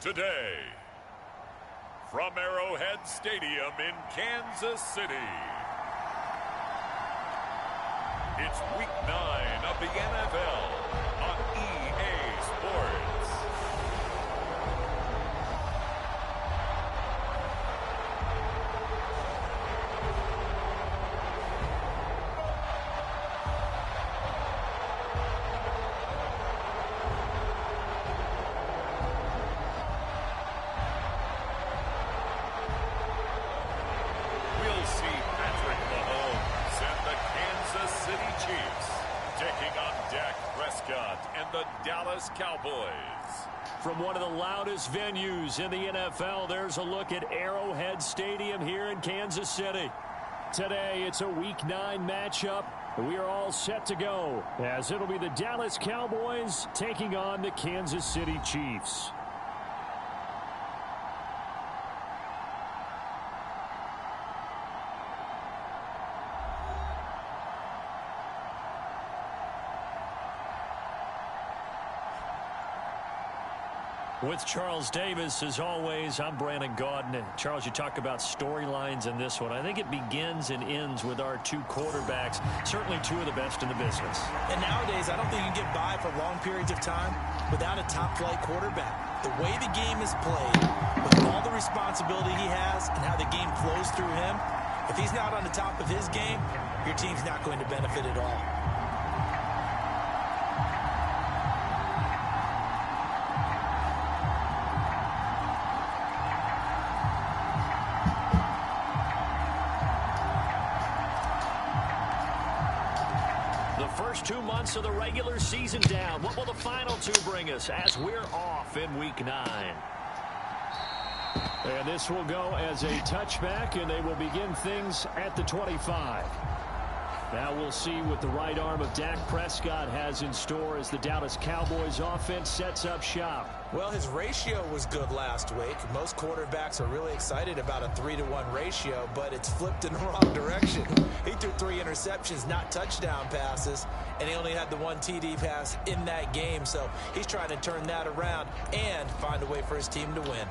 Today, from Arrowhead Stadium in Kansas City, it's Week 9 of the NFL on EA Sports. We'll see Patrick Mahomes and the Kansas City Chiefs taking on Dak Prescott and the Dallas Cowboys. From one of the loudest venues in the NFL, there's a look at Arrowhead Stadium here in Kansas City. Today, it's a Week 9 matchup. We are all set to go, as it'll be the Dallas Cowboys taking on the Kansas City Chiefs. With Charles Davis, as always, I'm Brandon Gaudin. Charles, you talk about storylines in this one. I think it begins and ends with our two quarterbacks, certainly two of the best in the business. And nowadays, I don't think you can get by for long periods of time without a top-flight quarterback. The way the game is played, with all the responsibility he has and how the game flows through him, if he's not on the top of his game, your team's not going to benefit at all. First 2 months of the regular season down. What will the final two bring us as we're off in Week 9? And this will go as a touchback, and they will begin things at the 25. Now we'll see what the right arm of Dak Prescott has in store as the Dallas Cowboys offense sets up shop. Well, his ratio was good last week. Most quarterbacks are really excited about a 3-to-1 ratio, but it's flipped in the wrong direction. He threw 3 interceptions, not touchdown passes, and he only had the 1 TD pass in that game. So he's trying to turn that around and find a way for his team to win.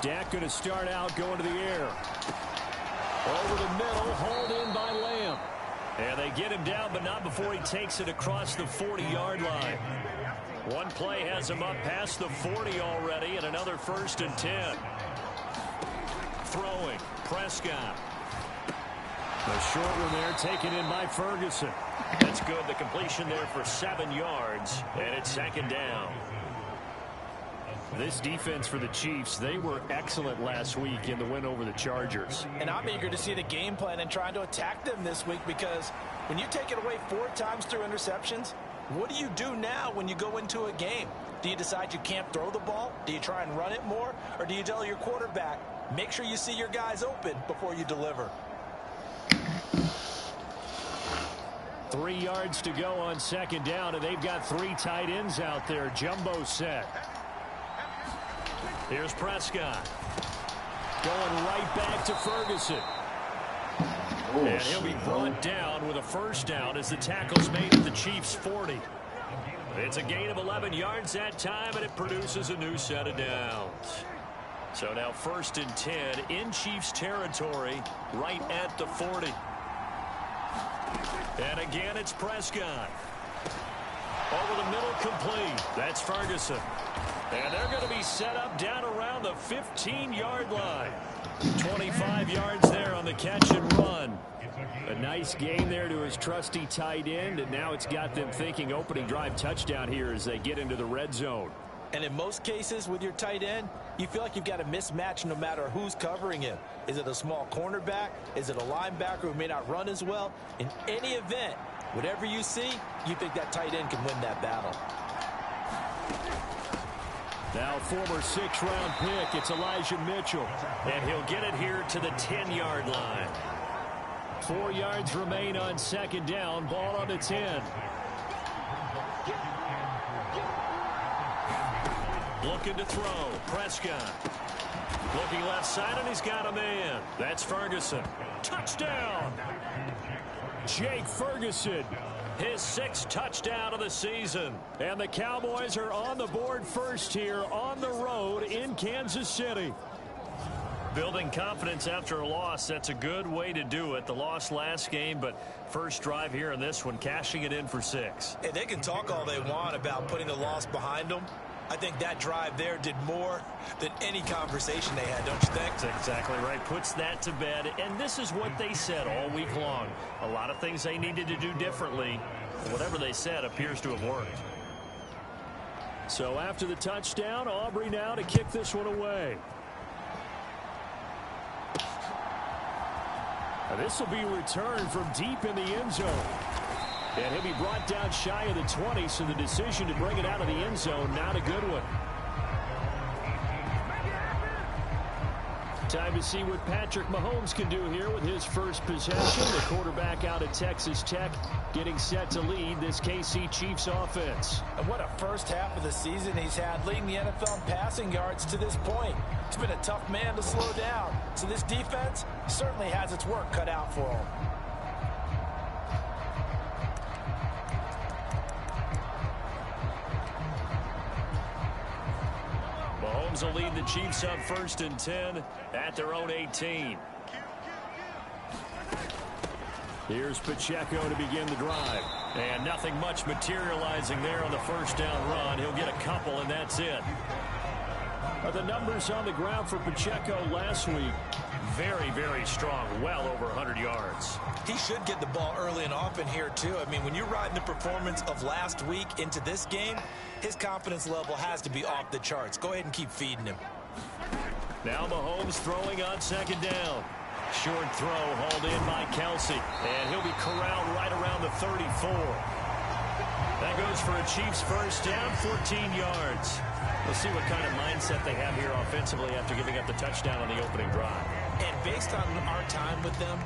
Dak going to start out going to the air. Over the middle, hauled in by Lamb. And they get him down, but not before he takes it across the 40-yard line. One play has him up past the 40 already, and another 1st and 10. Throwing, Prescott. The short one there taken in by Ferguson. That's good. The completion there for 7 yards, and it's 2nd down. This defense for the Chiefs, they were excellent last week in the win over the Chargers. And I'm eager to see the game plan and trying to attack them this week, because when you take it away 4 times through interceptions, what do you do now when you go into a game? Do you decide you can't throw the ball? Do you try and run it more? Or do you tell your quarterback, make sure you see your guys open before you deliver? 3 yards to go on 2nd down, and they've got 3 tight ends out there. Jumbo set. Here's Prescott. Going right back to Ferguson. And he'll be brought down with a 1st down as the tackle's made at the Chiefs' 40. It's a gain of 11 yards that time, and it produces a new set of downs. So now 1st and 10 in Chiefs territory, right at the 40. And again, it's Prescott. Over the middle, complete. That's Ferguson. And they're going to be set up down around the 15-yard line. 25 yards there on the catch and run. A nice gain there to his trusty tight end, and now it's got them thinking opening drive touchdown here as they get into the red zone. And in most cases with your tight end, you feel like you've got a mismatch no matter who's covering him. Is it a small cornerback? Is it a linebacker who may not run as well? In any event, whatever you see, you think that tight end can win that battle. Now former 6th-round pick, it's Elijah Mitchell. And he'll get it here to the 10-yard line. 4 yards remain on 2nd down. Ball on the 10. Looking to throw. Prescott. Looking left side, and he's got a man. That's Ferguson. Touchdown. Jake Ferguson. His 6th touchdown of the season. And the Cowboys are on the board first here on the road in Kansas City. Building confidence after a loss, that's a good way to do it. The loss last game, but first drive here in this one, cashing it in for 6. Hey, they can talk all they want about putting the loss behind them. I think that drive there did more than any conversation they had, don't you think? That's exactly right. Puts that to bed. And this is what they said all week long. A lot of things they needed to do differently. Whatever they said appears to have worked. So after the touchdown, Aubrey now to kick this one away. This will be returned from deep in the end zone. And he'll be brought down shy of the 20, so the decision to bring it out of the end zone, not a good one. Time to see what Patrick Mahomes can do here with his first possession. The quarterback out of Texas Tech getting set to lead this KC Chiefs offense. And what a first half of the season he's had, leading the NFL in passing yards to this point. He's been a tough man to slow down. So this defense certainly has its work cut out for him. Mahomes will lead the Chiefs up 1st and 10 at their own 18. Here's Pacheco to begin the drive. And nothing much materializing there on the first down run. He'll get a couple, and that's it. The numbers on the ground for Pacheco last week, very, very strong, well over 100 yards. He should get the ball early and often here, too. I mean, when you're riding the performance of last week into this game, his confidence level has to be off the charts. Go ahead and keep feeding him. Now Mahomes throwing on 2nd down. Short throw hauled in by Kelce. And he'll be corralled right around the 34. That goes for a Chiefs first down, 14 yards. We'll see what kind of mindset they have here offensively after giving up the touchdown on the opening drive. And based on our time with them,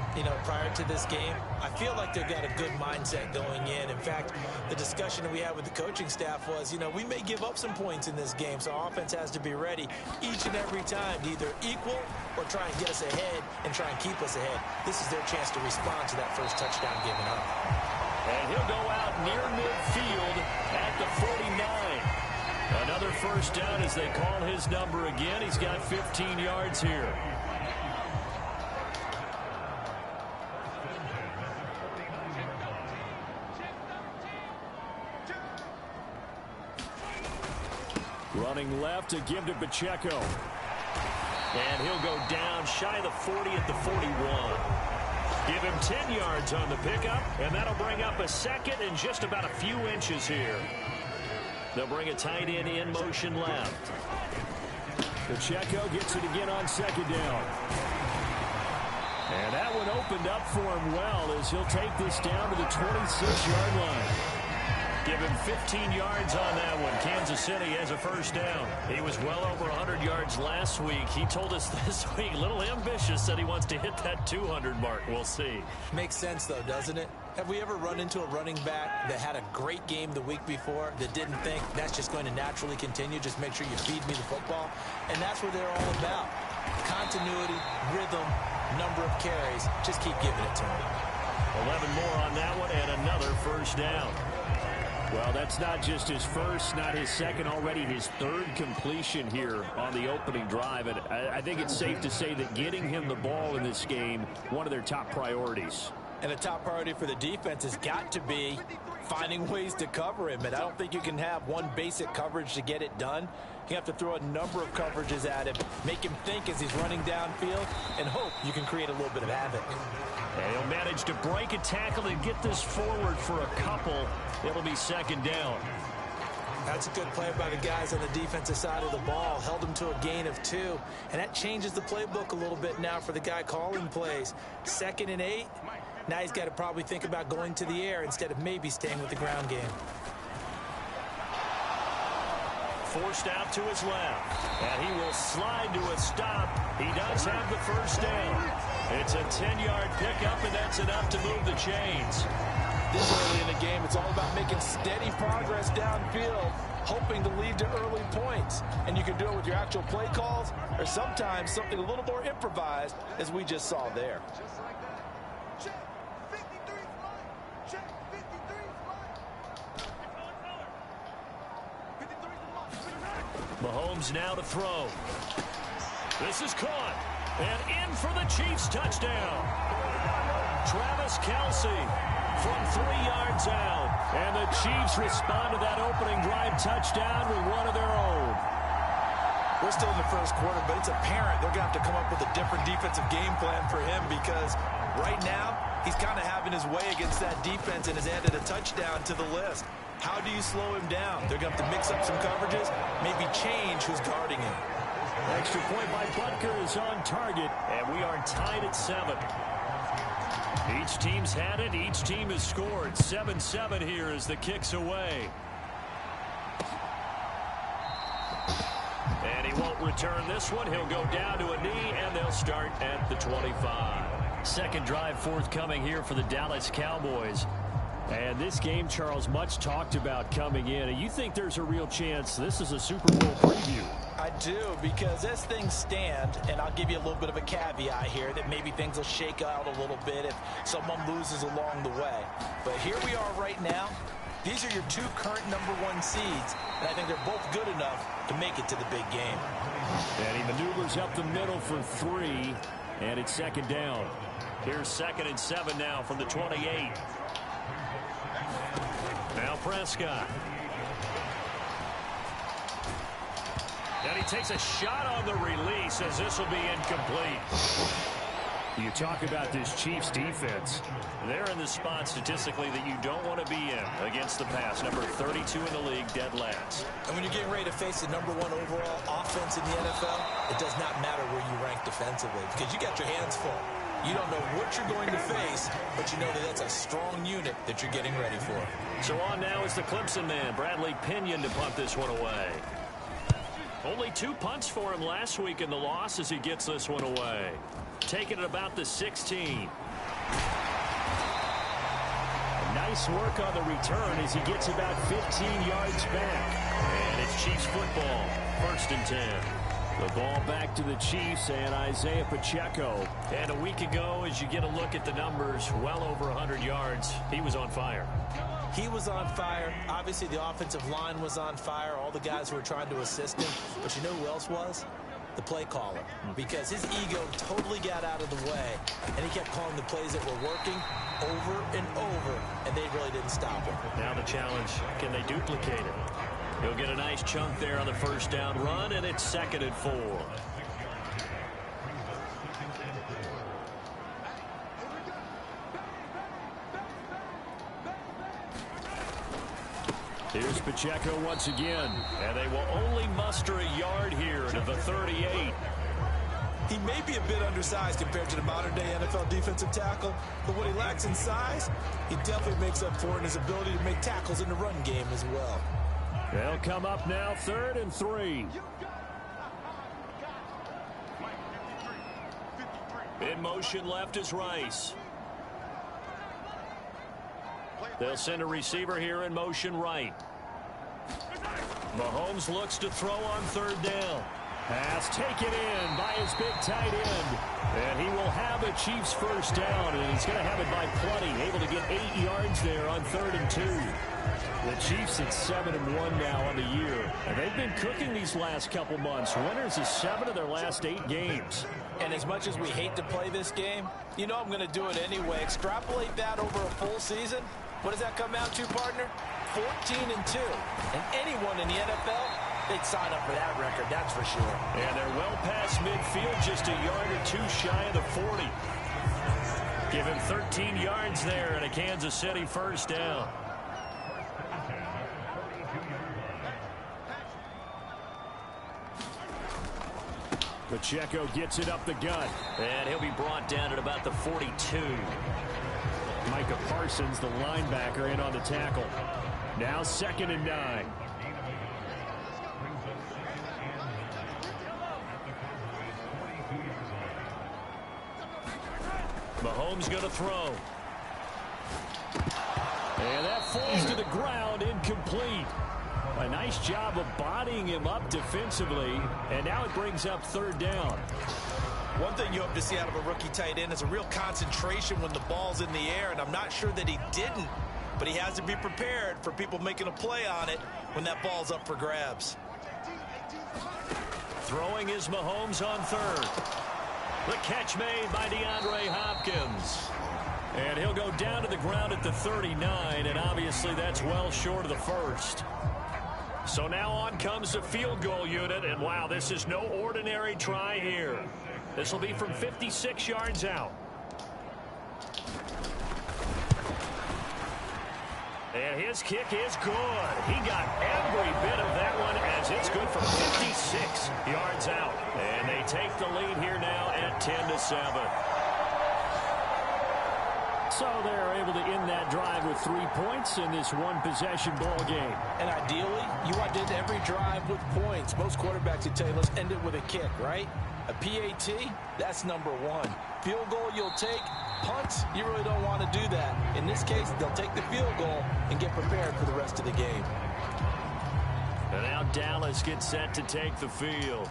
prior to this game, I feel like they've got a good mindset going in. In fact, the discussion that we had with the coaching staff was, we may give up some points in this game, so our offense has to be ready each and every time to either equal or try and get us ahead and try and keep us ahead. This is their chance to respond to that first touchdown given up. And he'll go out near midfield at the 49. Another first down as they call his number again. He's got 15 yards here. Running left to give to Pacheco. And he'll go down shy of the 40 at the 41. Give him 10 yards on the pickup, and that'll bring up a second and just about a few inches here. They'll bring a tight end in motion left. Pacheco gets it again on 2nd down. And that one opened up for him well as he'll take this down to the 26-yard line. Give him 15 yards on that one. Kansas City has a first down. He was well over 100 yards last week. He told us this week, a little ambitious, said he wants to hit that 200 mark. We'll see. Makes sense, though, doesn't it? Have we ever run into a running back that had a great game the week before that didn't think that's just going to naturally continue? Just make sure you feed me the football. And that's what they're all about. Continuity, rhythm, number of carries. Just keep giving it to him. 11 more on that one and another first down. Well, that's not just his first, not his second, already his 3rd completion here on the opening drive. And I think it's safe to say that getting him the ball in this game, one of their top priorities. And a top priority for the defense has got to be finding ways to cover him. And I don't think you can have one basic coverage to get it done. You have to throw a number of coverages at him, make him think as he's running downfield, and hope you can create a little bit of havoc. And he'll manage to break a tackle and get this forward for a couple. It'll be 2nd down. That's a good play by the guys on the defensive side of the ball. Held him to a gain of 2. And that changes the playbook a little bit now for the guy calling plays. 2nd and 8. Now he's got to probably think about going to the air instead of maybe staying with the ground game. Forced out to his left. And he will slide to a stop. He does have the first down. It's a 10-yard pickup, and that's enough to move the chains. This early in the game, it's all about making steady progress downfield, hoping to lead to early points. And you can do it with your actual play calls or sometimes something a little more improvised, as we just saw there. Mahomes now to throw. This is caught. And in for the Chiefs touchdown. Travis Kelce from 3 yards out. And the Chiefs respond to that opening drive touchdown with one of their own. We're still in the first quarter, but it's apparent they're going to have to come up with a different defensive game plan for him because right now he's kind of having his way against that defense and has added a touchdown to the list. How do you slow him down? They're going to have to mix up some coverages, maybe change who's guarding him. Extra point by Butker is on target, and we are tied at 7. Each team's had it. Each team has scored. 7-7 here as the kick's away. And he won't return this one. He'll go down to a knee, and they'll start at the 25. Second drive forthcoming here for the Dallas Cowboys. And this game, Charles, much talked about coming in. And you think there's a real chance this is a Super Bowl preview? I do, because as things stand, and I'll give you a little bit of a caveat here, that maybe things will shake out a little bit if someone loses along the way. But here we are right now. These are your 2 current #1 seeds, and I think they're both good enough to make it to the big game. And he maneuvers up the middle for 3, and it's second down. Here's 2nd and 7 now from the 28. Now Prescott. And he takes a shot on the release as this will be incomplete. You talk about this Chiefs defense. They're in the spot statistically that you don't want to be in against the pass. Number 32 in the league, dead last. And when you're getting ready to face the #1 overall offense in the NFL, it does not matter where you rank defensively because you got your hands full. You don't know what you're going to face, but you know that that's a strong unit that you're getting ready for. So on now is the Clemson man, Bradley Pinion, to punt this one away. Only 2 punts for him last week in the loss as he gets this one away. Taking it about the 16. Nice work on the return as he gets about 15 yards back. And it's Chiefs football, 1st and 10. The ball back to the Chiefs and Isaiah Pacheco. And a week ago, as you get a look at the numbers, well over 100 yards, he was on fire. He was on fire. Obviously, the offensive line was on fire, all the guys who were trying to assist him. But you know who else was? The play caller. Because his ego totally got out of the way, and he kept calling the plays that were working over and over, and they really didn't stop him. Now the challenge, can they duplicate it? He'll get a nice chunk there on the 1st down run, and it's 2nd and 4. Here's Pacheco once again, and they will only muster a yard here to the 38. He may be a bit undersized compared to the modern-day NFL defensive tackle, but what he lacks in size, he definitely makes up for in his ability to make tackles in the run game as well. They'll come up now 3rd and 3. In motion left is Rice. They'll send a receiver here in motion right. Mahomes looks to throw on 3rd down. Pass taken in by his big tight end. And he will have a Chiefs 1st down, and he's going to have it by plenty. Able to get 8 yards there on 3rd and 2. The Chiefs at 7-1 now on the year. And they've been cooking these last couple months. Winners of 7 of their last 8 games. And as much as we hate to play this game, you know I'm going to do it anyway. Extrapolate that over a full season. What does that come out to, partner? 14-2. And anyone in the NFL, they'd sign up for that record, that's for sure. And they're well past midfield, just a yard or 2 shy of the 40. Give him 13 yards there and a Kansas City 1st down. Pacheco gets it up the gut. And he'll be brought down at about the 42. Micah Parsons, the linebacker, in on the tackle. Now 2nd and 9. Mahomes going to throw. And that falls to the ground, incomplete. A nice job of bodying him up defensively, and now it brings up 3rd down. One thing you hope to see out of a rookie tight end is a real concentration when the ball's in the air, and I'm not sure that he didn't, but he has to be prepared for people making a play on it when that ball's up for grabs. Throwing is Mahomes on third. The catch made by DeAndre Hopkins. And he'll go down to the ground at the 39, and obviously that's well short of the first. So now on comes the field goal unit, and wow, this is no ordinary try here. This will be from 56 yards out. And his kick is good. He got every bit of that one as it's good for 56 yards out. And they take the lead here now at 10-7. So they're able to end that drive with 3 points in this one-possession ball game. And ideally, you want to end every drive with points. Most quarterbacks would tell you, let's end it with a kick, right? A PAT, that's number one. Field goal you'll take. Punts, you really don't want to do that. In this case, they'll take the field goal and get prepared for the rest of the game. And now Dallas gets set to take the field.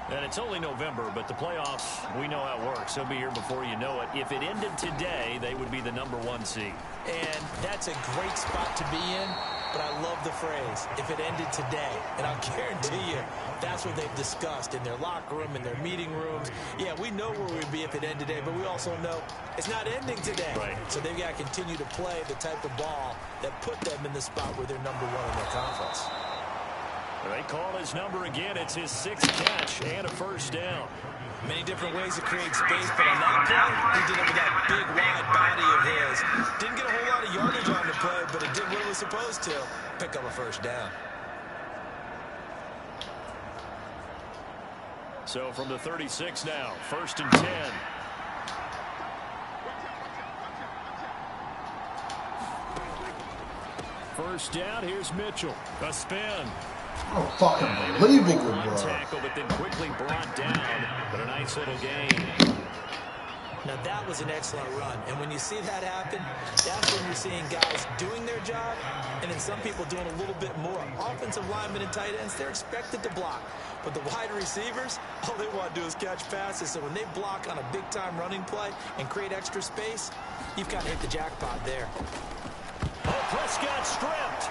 And it's only November, but the playoffs, we know how it works. They'll be here before you know it. If it ended today, they would be the #1 seed. And that's a great spot to be in, but I love the phrase, if it ended today. And I'll guarantee you, that's what they've discussed in their locker room, in their meeting rooms. Yeah, we know where we'd be if it ended today, but we also know it's not ending today. Right. So they've got to continue to play the type of ball that put them in the spot where they're #1 in their conference. They call his number again. It's his 6th catch and a first down. Many different ways to create space, but on that play, he did it with that big, wide body of his. Didn't get a whole lot of yardage on the play, but it did what it was supposed to. Pick up a first down. So from the 36 now, 1st and 10. First down, here's Mitchell. A spin. Oh, fucking unbelievable, One bro. tackle, but then quickly brought down. But a nice little gain. Now, that was an excellent run. And when you see that happen, that's when you're seeing guys doing their job and then some people doing a little bit more. Offensive linemen and tight ends, they're expected to block. But the wide receivers, all they want to do is catch passes. So when they block on a big-time running play and create extra space, you've got to hit the jackpot there. Oh, Prescott stripped.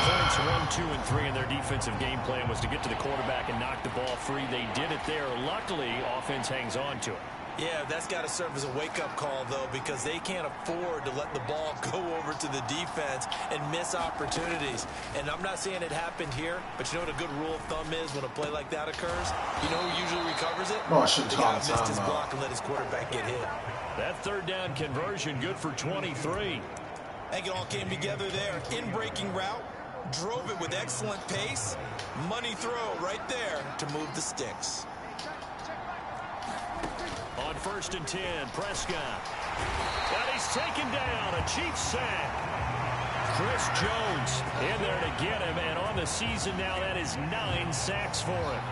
Points 1, 2, and 3 in their defensive game plan was to get to the quarterback and knock the ball free. They did it there. Luckily, offense hangs on to it. Yeah, that's got to serve as a wake-up call, though, because they can't afford to let the ball go over to the defense and miss opportunities. And I'm not saying it happened here, but you know what a good rule of thumb is when a play like that occurs? You know who usually recovers it? Oh, I should The guy who missed his block and let his quarterback get hit. That 3rd down conversion good for 23. I think it all came together there. In-breaking route, drove it with excellent pace. Money throw right there to move the sticks. On 1st and 10, Prescott. And he's taken down. A Chiefs sack. Chris Jones in there to get him. And on the season now, that is 9 sacks for him.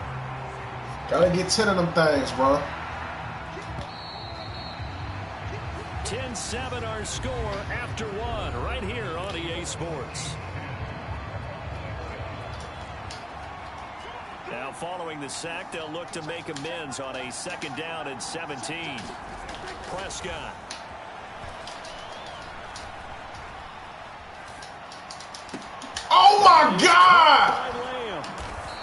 Gotta get 10 of them things, bro. 10-7 our score after 1 right here on EA Sports. Now following the sack, they'll look to make amends on a 2nd down and 17. Prescott. Oh my God!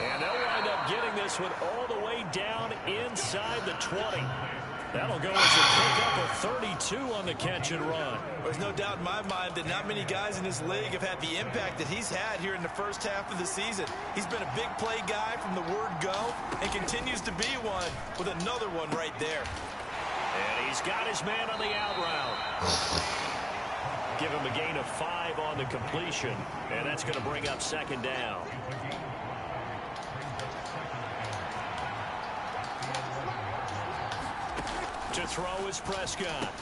And they'll wind up getting this one all the way down inside the 20. That'll go as a pickup of 32 on the catch and run. There's no doubt in my mind that not many guys in this league have had the impact that he's had here in the first half of the season. He's been a big play guy from the word go and continues to be one with another one right there. And he's got his man on the out route. Give him a gain of 5 on the completion, and that's going to bring up 2nd down. To throw is Prescott.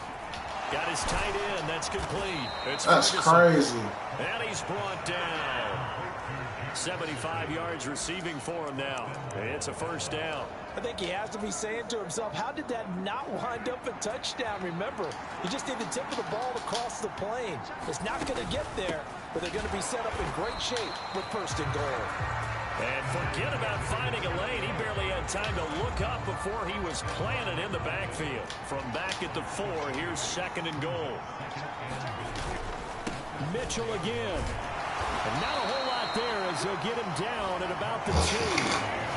Got his tight end. That's complete. It's That's Ferguson. crazy. And he's brought down. 75 yards receiving for him now. It's a 1st down. I think he has to be saying to himself, how did that not wind up a touchdown? Remember, you just need the tip of the ball to cross the plane. It's not going to get there, but they're going to be set up in great shape with first and goal. And forget about finding a lane. He barely had time to look up before he was planted in the backfield. From back at the 4, here's second and goal. Mitchell again. And not a whole lot there as they'll get him down at about the 2.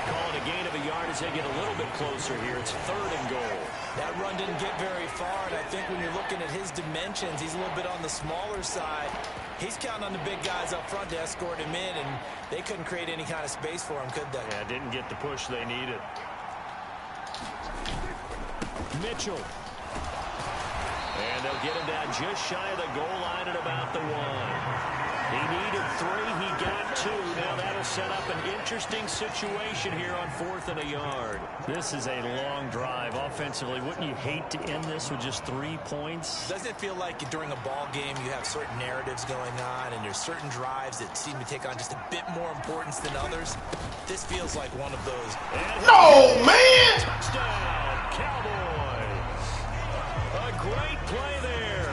Calling a gain of a yard as they get a little bit closer here. It's third and goal. That run didn't get very far, and I think when you're looking at his dimensions, he's a little bit on the smaller side. He's counting on the big guys up front to escort him in, and they couldn't create any kind of space for him, could they? Yeah, didn't get the push they needed. Mitchell. And they'll get him down just shy of the goal line at about the 1. He needed 3. He got 2. Now that'll set up an interesting situation here on 4th and a yard. This is a long drive offensively. Wouldn't you hate to end this with just 3 points? Doesn't it feel like during a ball game you have certain narratives going on and there's certain drives that seem to take on just a bit more importance than others? This feels like one of those. No, man! Touchdown, Cowboys. A great play there.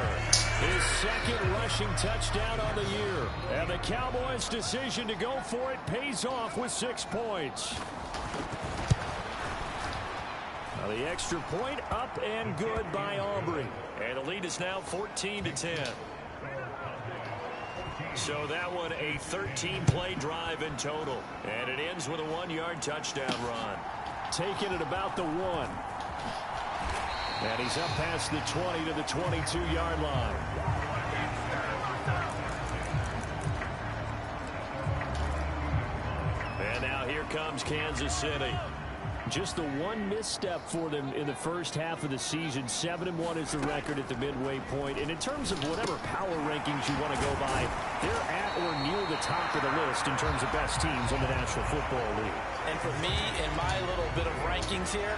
His second rushing touchdown on the year. And the Cowboys' decision to go for it pays off with 6 points. Now the extra point up and good by Aubrey. And the lead is now 14-10. So that one a 13-play drive in total. And it ends with a 1-yard touchdown run. Taken at about the 1. And he's up past the 20 to the 22-yard line. And now here comes Kansas City. Just the one misstep for them in the first half of the season. 7-1 is the record at the midway point. And in terms of whatever power rankings you want to go by, they're at or near the top of the list in terms of best teams in the National Football League. And for me, in my little bit of rankings here,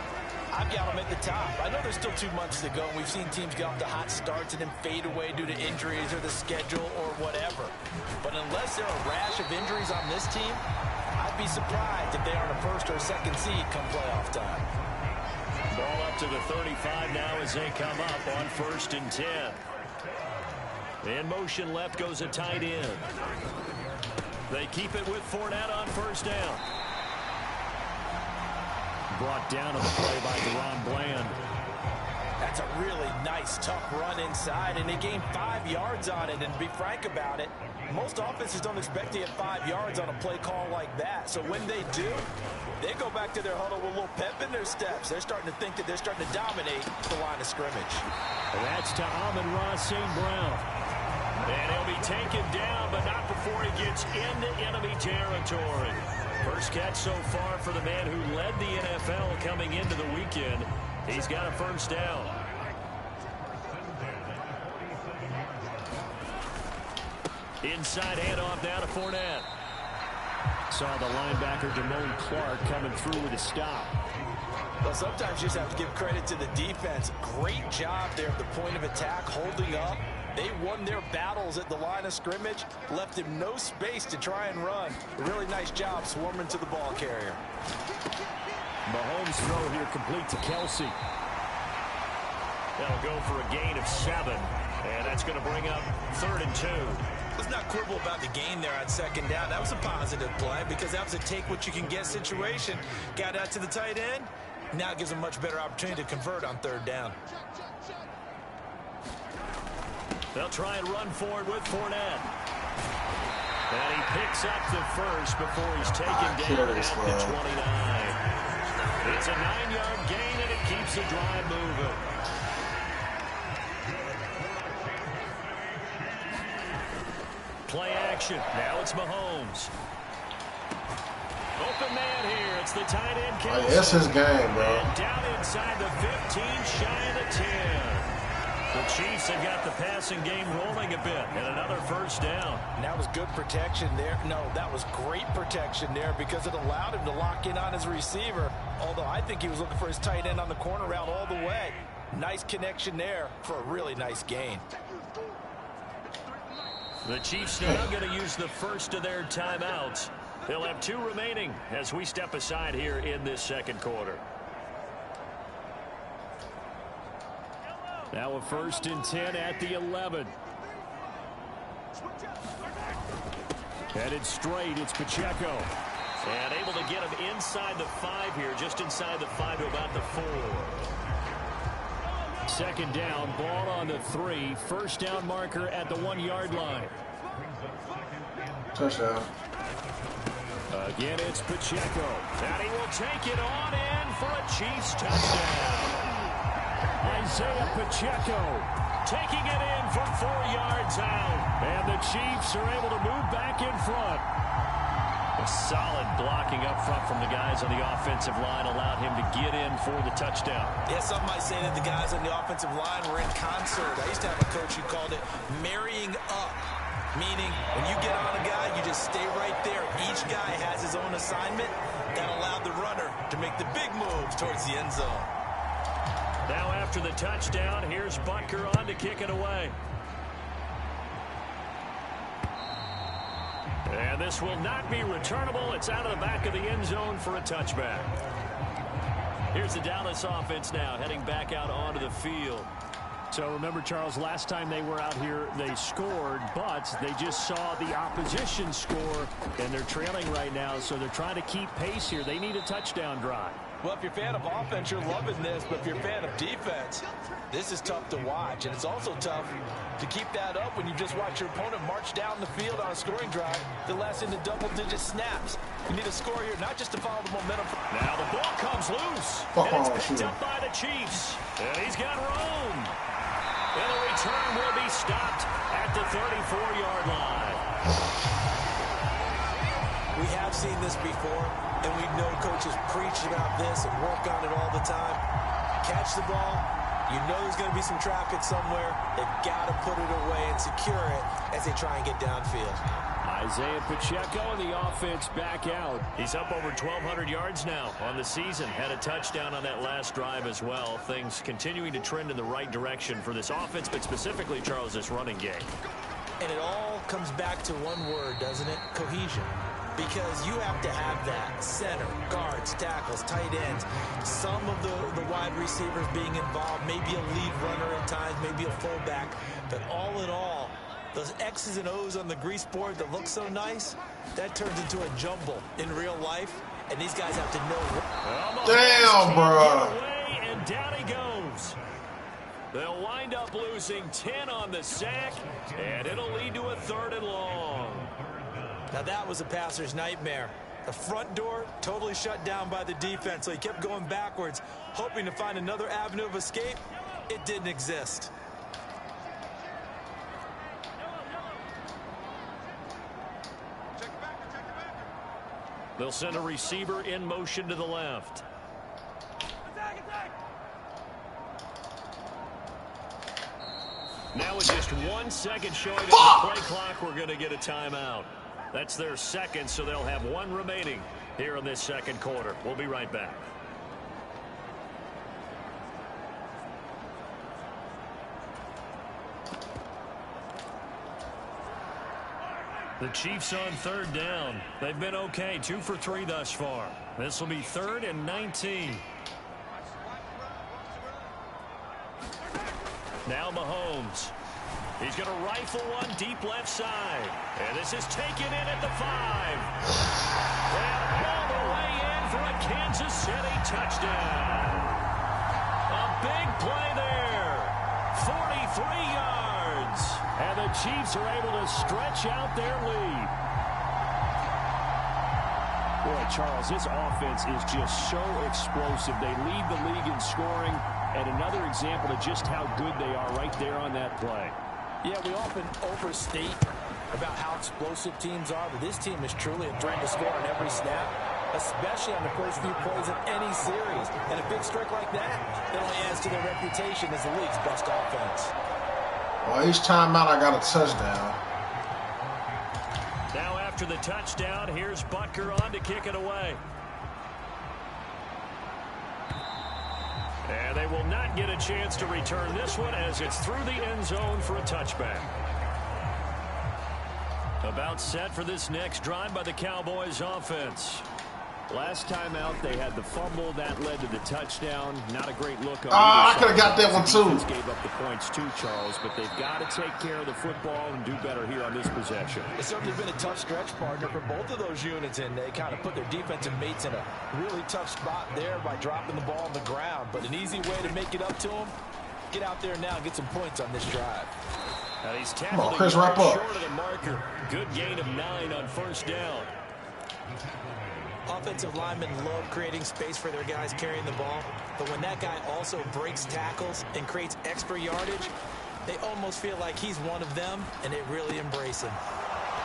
I've got them at the top. I know there's still 2 months to go, and we've seen teams get off to hot starts and then fade away due to injuries or the schedule or whatever. But unless there are a rash of injuries on this team, I'd be surprised if they aren't a first or second seed come playoff time. Ball up to the 35 now as they come up on 1st and 10. In motion left goes a tight end. They keep it with Fournette on 1st down. Brought down on the play by Deron Bland. That's a really nice, tough run inside, and they gained 5 yards on it. And to be frank about it, most offenses don't expect to get 5 yards on a play call like that. So when they do, they go back to their huddle with a little pep in their steps. They're starting to think that they're starting to dominate the line of scrimmage. And that's to Amon-Ra St. Brown. And he'll be taken down, but not before he gets into enemy territory. First catch so far for the man who led the NFL coming into the weekend. He's got a first down. Inside handoff now to Fournette. Saw the linebacker Damone Clark coming through with a stop. Well, sometimes you just have to give credit to the defense. Great job there at the point of attack, holding up. They won their battles at the line of scrimmage, left him no space to try and run. A really nice job swarming to the ball carrier. Mahomes' throw here complete to Kelce. They'll go for a gain of 7, and that's going to bring up 3rd and 2. Let's not quibble about the gain there on 2nd down. That was a positive play because that was a take-what-you-can-get situation. Got out to the tight end. Now it gives them a much better opportunity to convert on 3rd down. They'll try and run forward with Fournette. And he picks up the first before he's taken down at the 29. It's a 9-yard gain, and it keeps the drive moving. Play action. Now it's Mahomes. Open man here. It's the tight end, Kelce. Hey, that's his game, bro. And down inside the 15, shy of the 10. The Chiefs have got the passing game rolling a bit, and another first down. And that was good protection there. No, that was great protection there because it allowed him to lock in on his receiver, although I think he was looking for his tight end on the corner route all the way. Nice connection there for a really nice gain. The Chiefs are now going to use the first of their timeouts. They'll have 2 remaining as we step aside here in this 2nd quarter. Now a 1st and 10 at the 11. Headed straight, it's Pacheco. And able to get him inside the 5 here, just inside the 5 to about the 4. Second down, ball on the 3. First down marker at the 1-yard line. Touchdown. Again, it's Pacheco. And he will take it on in for a Chiefs touchdown. Isaiah Pacheco taking it in from 4 yards out. And the Chiefs are able to move back in front. A solid blocking up front from the guys on the offensive line allowed him to get in for the touchdown. Yeah, some might say that the guys on the offensive line were in concert. I used to have a coach who called it marrying up, meaning when you get on a guy, you just stay right there. Each guy has his own assignment that allowed the runner to make the big moves towards the end zone. Now after the touchdown, here's Butker on to kick it away. And this will not be returnable. It's out of the back of the end zone for a touchback. Here's the Dallas offense now heading back out onto the field. So remember, Charles, last time they were out here, they scored, but they just saw the opposition score, and they're trailing right now, so they're trying to keep pace here. They need a touchdown drive. Well, if you're a fan of offense, you're loving this, but if you're a fan of defense, this is tough to watch, and it's also tough to keep that up when you just watch your opponent march down the field on a scoring drive that lasts into double-digit snaps. You need a score here, not just to follow the momentum. Now the ball comes loose, and it's picked up by the Chiefs, and he's got room. And the return will be stopped at the 34-yard line. We have seen this before, and we know coaches preach about this and work on it all the time. Catch the ball. You know there's going to be some traffic somewhere. They've got to put it away and secure it as they try and get downfield. Isaiah Pacheco and the offense back out. He's up over 1,200 yards now on the season. Had a touchdown on that last drive as well. Things continuing to trend in the right direction for this offense, but specifically, Charles, this running game. And it all comes back to one word, doesn't it? Cohesion. Because you have to have that center, guards, tackles, tight ends, some of the wide receivers being involved, maybe a lead runner at times, maybe a fullback. But all in all, those X's and O's on the grease board that look so nice, that turns into a jumble in real life. And these guys have to know. Damn, bro. And down he goes. They'll wind up losing 10 on the sack, and it'll lead to a 3rd and long. Now that was a passer's nightmare. The front door totally shut down by the defense, so he kept going backwards, hoping to find another avenue of escape. It didn't exist. They'll send a receiver in motion to the left. Now with just 1 second showing of the play clock, we're going to get a timeout. That's their second, so they'll have 1 remaining here in this second quarter. We'll be right back. The Chiefs on 3rd down. They've been okay, 2 for 3 thus far. This will be 3rd and 19. Now Mahomes. He's going to rifle one deep left side. And this is taken in at the 5. And all the way in for a Kansas City touchdown. A big play there. 43 yards. And the Chiefs are able to stretch out their lead. Boy, Charles, this offense is just so explosive. They lead the league in scoring. And another example of just how good they are right there on that play. Yeah, we often overstate about how explosive teams are, but this team is truly a threat to score on every snap, especially on the first few plays of any series. And a big streak like that, it only adds to their reputation as the league's best offense. Well, each timeout I got a touchdown. Now after the touchdown, here's Butker on to kick it away. And they will not get a chance to return this one as it's through the end zone for a touchback. About set for this next drive by the Cowboys offense. Last time out, they had the fumble. That led to the touchdown. Not a great look on I could have got that one too. The gave up the points too, Charles, but they've got to take care of the football and do better here on this possession. It's certainly been a tough stretch, partner, for both of those units, and they kind of put their defensive mates in a really tough spot there by dropping the ball on the ground. But an easy way to make it up to them, get out there now and get some points on this drive. Now he's Come on, Chris, wrap up. Short of the marker. Good gain of 9 on first down. Offensive linemen love creating space for their guys carrying the ball, but when that guy also breaks tackles and creates extra yardage, they almost feel like he's one of them, and they really embrace him.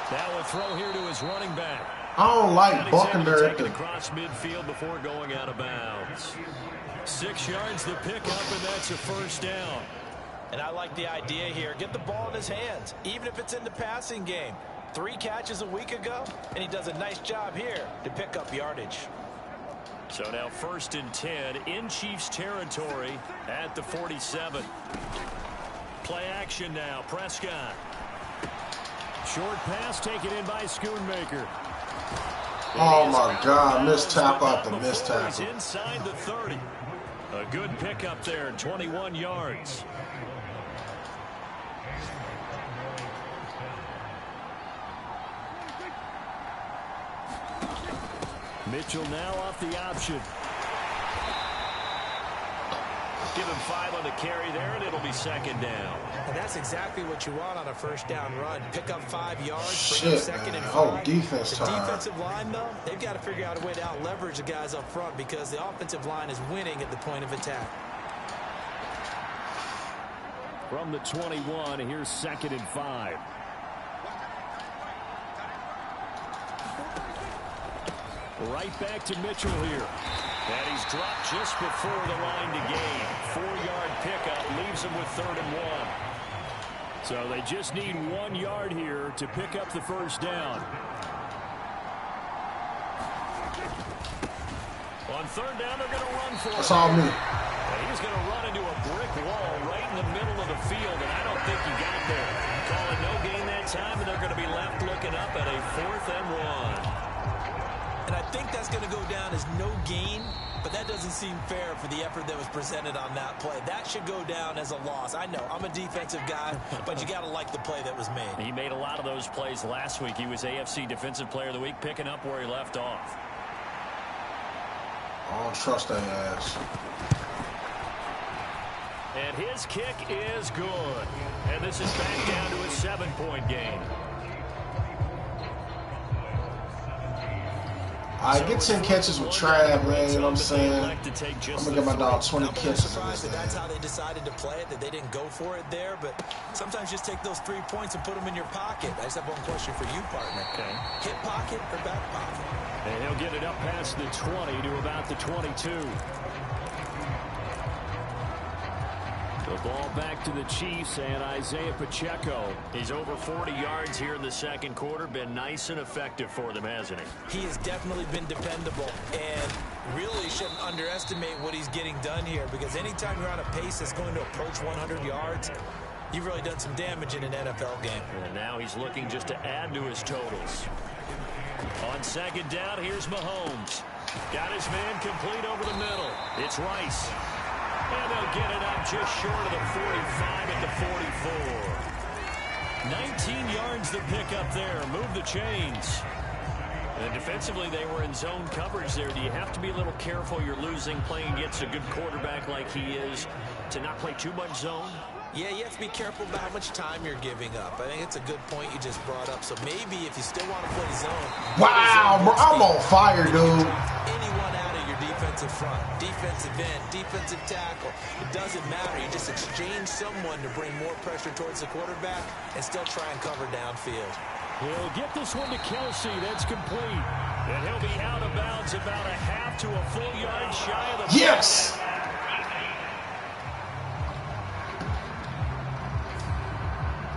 That will throw here to his running back. I don't like bucking there at the across midfield before going out of bounds. 6 yards the pickup, and that's a first down. And I like the idea here. Get the ball in his hands, even if it's in the passing game. 3 catches a week ago, and he does a nice job here to pick up yardage. So now 1st and 10 in Chiefs territory at the 47. Play action now. Prescott. Short pass taken in by Schoonmaker. Oh my God, missed tackle after missed tackle. He's inside the 30. A good pickup there, 21 yards. Mitchell now off the option. Give him 5 on the carry there, and it'll be 2nd down. And that's exactly what you want on a first down run. Pick up 5 yards, bring up Shit, 2nd man. and 5. Oh, defense The time. defensive line, though, they've got to figure out a way to out-leverage the guys up front because the offensive line is winning at the point of attack. From the 21, here's 2nd and 5. Right back to Mitchell here. And he's dropped just before the line to gain. 4-yard pickup leaves him with 3rd and 1. So they just need 1 yard here to pick up the first down. On 3rd down, they're going to run for it. That's all me. And he's going to run into a brick wall right in the middle of the field, and I don't think he got there. Calling no gain that time, and they're going to be left looking up at a 4th and 1. And I think that's going to go down as no gain, but that doesn't seem fair for the effort that was presented on that play. That should go down as a loss. I know, I'm a defensive guy, but you got to like the play that was made. He made a lot of those plays last week. He was AFC Defensive Player of the Week, picking up where he left off. I don't trust that ass. And his kick is good. And this is back down to a 7-point game. I get 10 catches with Trav, man, you know what I'm saying? I'm going to get my dog 20 catches in this surprised that that's game. how they decided to play it, that they didn't go for it there, but sometimes just take those 3 points and put them in your pocket. I just have one question for you, partner. Okay. Hip pocket or back pocket? And he'll get it up past the 20 to about the 22. The ball back to the Chiefs and Isaiah Pacheco. He's over 40 yards here in the 2nd quarter. Been nice and effective for them, hasn't he? He has definitely been dependable and really shouldn't underestimate what he's getting done here because anytime you're on a pace that's going to approach 100 yards, you've really done some damage in an NFL game. And now he's looking just to add to his totals. On 2nd down, here's Mahomes. Got his man complete over the middle. It's Rice. And they'll get it up just short of the 45 at the 44. 19 yards to pick up there. Move the chains. And defensively, they were in zone coverage there. Do you have to be a little careful? You're losing playing against a good quarterback like he is to not play too much zone? Yeah, you have to be careful about how much time you're giving up. I think it's a good point you just brought up. So maybe if you still want to play zone. Wow, bro, I'm on fire, dude. Anyone out of your defensive front, defensive end, defensive tackle. It doesn't matter. You just exchange someone to bring more pressure towards the quarterback and still try and cover downfield. He'll get this one to Kelce. That's complete. And he'll be out of bounds about a half to a full yard shy of the... Yes!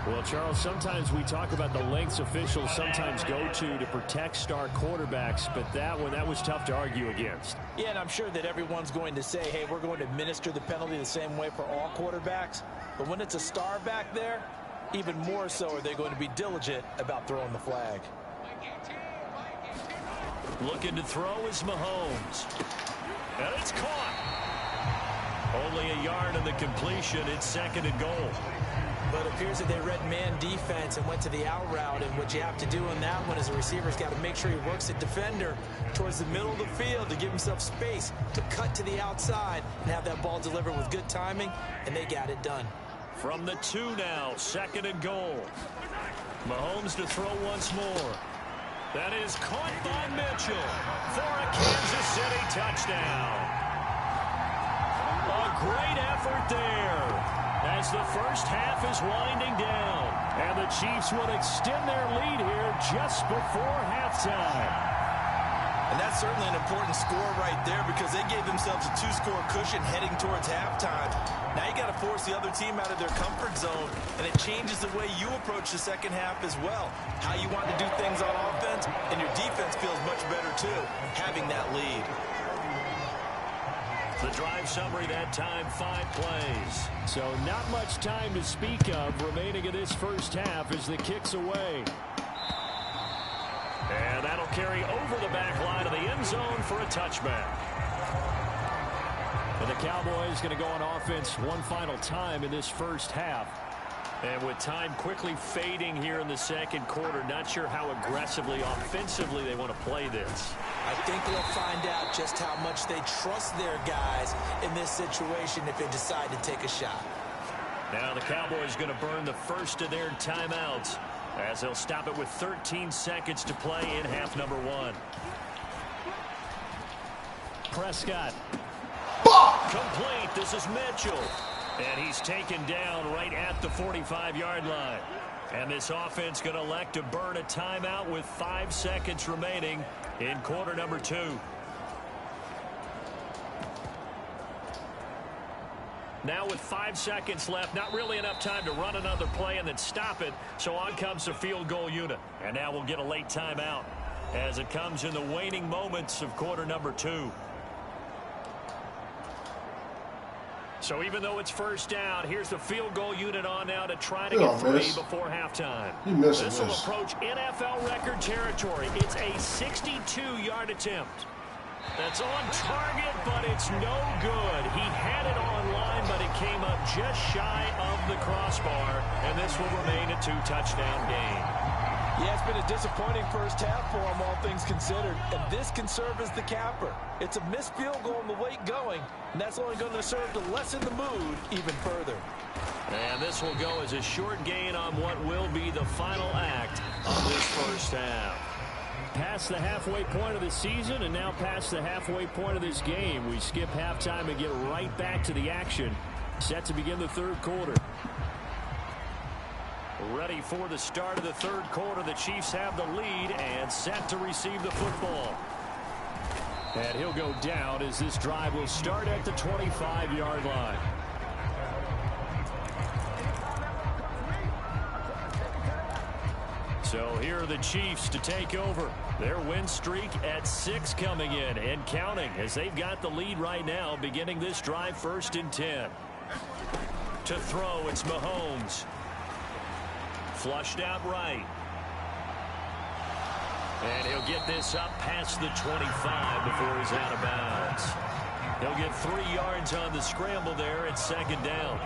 Well, Charles, sometimes we talk about the lengths officials sometimes go to protect star quarterbacks, but that was tough to argue against. Yeah, and I'm sure that everyone's going to say, hey, we're going to administer the penalty the same way for all quarterbacks. But when it's a star back there, even more so are they going to be diligent about throwing the flag. Looking to throw is Mahomes. And it's caught. Only a yard of the completion. It's 2nd and goal. But it appears that they read man defense and went to the out route. And what you have to do on that one is the receiver's got to make sure he works the defender towards the middle of the field to give himself space to cut to the outside and have that ball delivered with good timing, and they got it done. From the 2 now, 2nd and goal. Mahomes to throw once more. That is caught by Mitchell for a Kansas City touchdown. A great effort there as the first half is winding down. And the Chiefs would extend their lead here just before halftime. And that's certainly an important score right there because they gave themselves a 2-score cushion heading towards halftime. Now you got to force the other team out of their comfort zone, and it changes the way you approach the second half as well. How you want to do things on offense, and your defense feels much better too, having that lead. The drive summary that time, 5 plays. So not much time to speak of remaining in this first half as the kick's away. And that'll carry over the back line of the end zone for a touchback. And the Cowboys going to go on offense one final time in this first half. And with time quickly fading here in the second quarter, not sure how aggressively, offensively they want to play this. I think we'll find out just how much they trust their guys in this situation if they decide to take a shot. Now the Cowboys going to burn the first of their timeouts as they'll stop it with 13 seconds to play in half number 1. Prescott. Complete. This is Mitchell. And he's taken down right at the 45-yard line. And this offense going to elect to burn a timeout with 5 seconds remaining in quarter number 2. Now with 5 seconds left, not really enough time to run another play and then stop it. So on comes the field goal unit. And now we'll get a late timeout as it comes in the waning moments of quarter number 2. So even though it's first down, here's the field goal unit on now to try to get 3 before halftime. This will approach NFL record territory. It's a 62-yard attempt. That's on target, but it's no good. He had it on line, but it came up just shy of the crossbar, and this will remain a 2-touchdown game. Yeah, it's been a disappointing first half for him, all things considered, and this can serve as the capper. It's a missed field goal in the late going, and that's only going to serve to lessen the mood even further. And this will go as a short gain on what will be the final act of this first half. Past the halfway point of the season and now past the halfway point of this game. We skip halftime and get right back to the action. Set to begin the third quarter. Ready for the start of the third quarter. The Chiefs have the lead and set to receive the football. And he'll go down as this drive will start at the 25-yard line. So here are the Chiefs to take over. Their win streak at 6 coming in and counting as they've got the lead right now beginning this drive 1st and 10. To throw, it's Mahomes. Flushed out right. And he'll get this up past the 25 before he's out of bounds. He'll get 3 yards on the scramble there at 2nd down.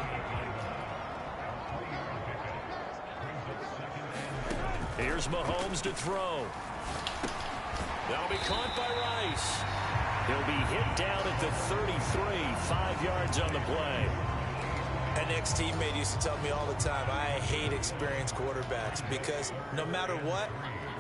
Here's Mahomes to throw. That'll be caught by Rice. He'll be hit down at the 33, 5 yards on the play. An ex-teammate used to tell me all the time, I hate experienced quarterbacks because no matter what,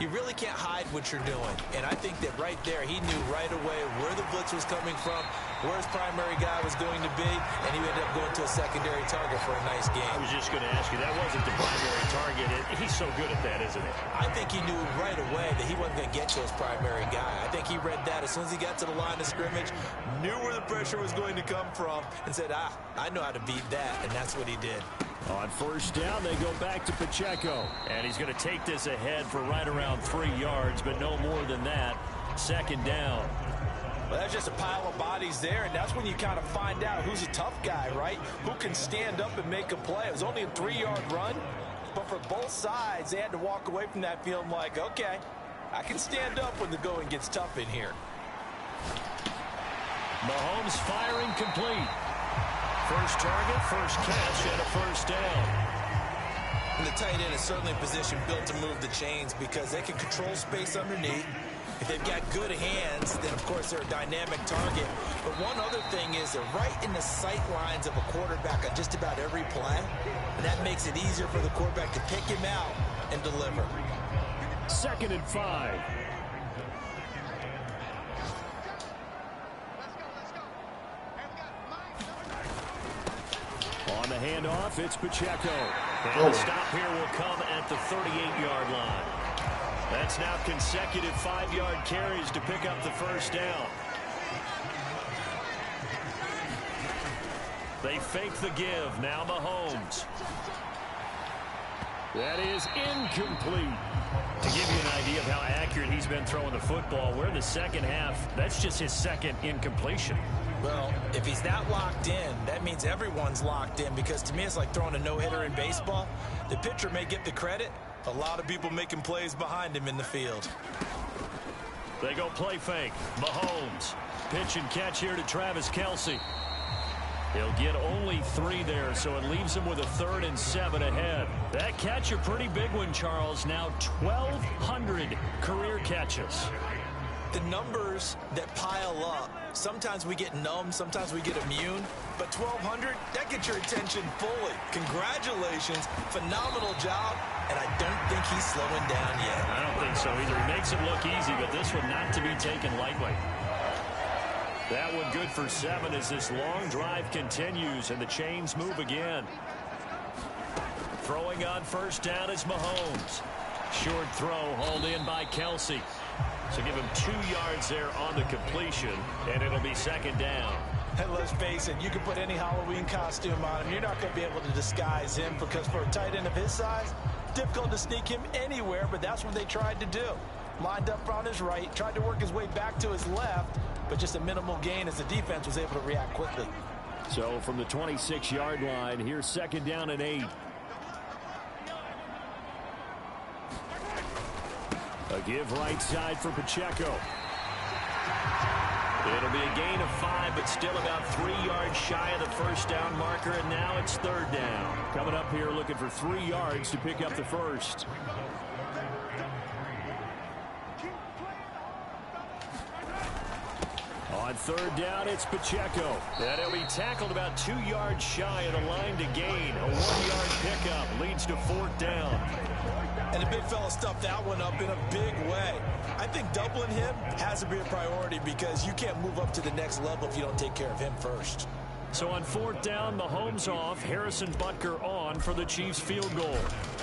you really can't hide what you're doing. And I think that right there, he knew right away where the blitz was coming from, where his primary guy was going to be, and he ended up going to a secondary target for a nice game. I was just going to ask you, that wasn't the primary target. He's so good at that, isn't he? I think he knew right away that he wasn't going to get to his primary guy. I think he read that as soon as he got to the line of scrimmage, knew where the pressure was going to come from, and said, I know how to beat that, and that's what he did. On first down, they go back to Pacheco. And he's going to take this ahead for right around 3 yards, but no more than that. 2nd down. Well, that's just a pile of bodies there, and that's when you kind of find out who's a tough guy, right? Who can stand up and make a play. It was only a 3-yard run, but for both sides, they had to walk away from that feeling like, okay, I can stand up when the going gets tough in here. Mahomes firing complete. First target, first catch, and a first down. And the tight end is certainly a position built to move the chains because they can control space underneath. If they've got good hands, then, of course, they're a dynamic target. But one other thing is they're right in the sight lines of a quarterback on just about every play. And that makes it easier for the quarterback to pick him out and deliver. 2nd and 5. On the handoff, it's Pacheco. And the stop here will come at the 38-yard line. That's now consecutive 5-yard carries to pick up the first down. They fake the give. Now Mahomes. That is incomplete. To give you an idea of how accurate he's been throwing the football, we're in the second half. That's just his second incompletion. Well, if he's not locked in, that means everyone's locked in, because to me it's like throwing a no-hitter in baseball. The pitcher may get the credit. A lot of people making plays behind him in the field. They go play fake. Mahomes. Pitch and catch here to Travis Kelce. He'll get only 3 there, so it leaves him with a 3rd and 7 ahead. That catch a pretty big one, Charles. Now 1,200 career catches. The numbers that pile up, sometimes we get numb, sometimes we get immune, but 1,200, that gets your attention fully. Congratulations, phenomenal job, and I don't think he's slowing down yet. I don't think so either. He makes it look easy, but this one not to be taken lightly. That one good for 7 as this long drive continues and the chains move again. Throwing on first down is Mahomes. Short throw hauled in by Kelce. So give him 2 yards there on the completion, and it'll be 2nd down. And let's face it, you can put any Halloween costume on him. You're not going to be able to disguise him, because for a tight end of his size, difficult to sneak him anywhere, but that's what they tried to do. Lined up on his right, tried to work his way back to his left, but just a minimal gain as the defense was able to react quickly. So from the 26-yard line, here's 2nd down and 8. A give right side for Pacheco. It'll be a gain of 5, but still about 3 yards shy of the first down marker, and now it's 3rd down. Coming up here looking for 3 yards to pick up the first. On 3rd down, it's Pacheco. And he'll be tackled about 2 yards shy of the line to gain. A 1-yard pickup leads to 4th down. And the big fella stuffed that one up in a big way. I think doubling him has to be a priority, because you can't move up to the next level if you don't take care of him first. So on 4th down, Mahomes off, Harrison Butker on for the Chiefs field goal.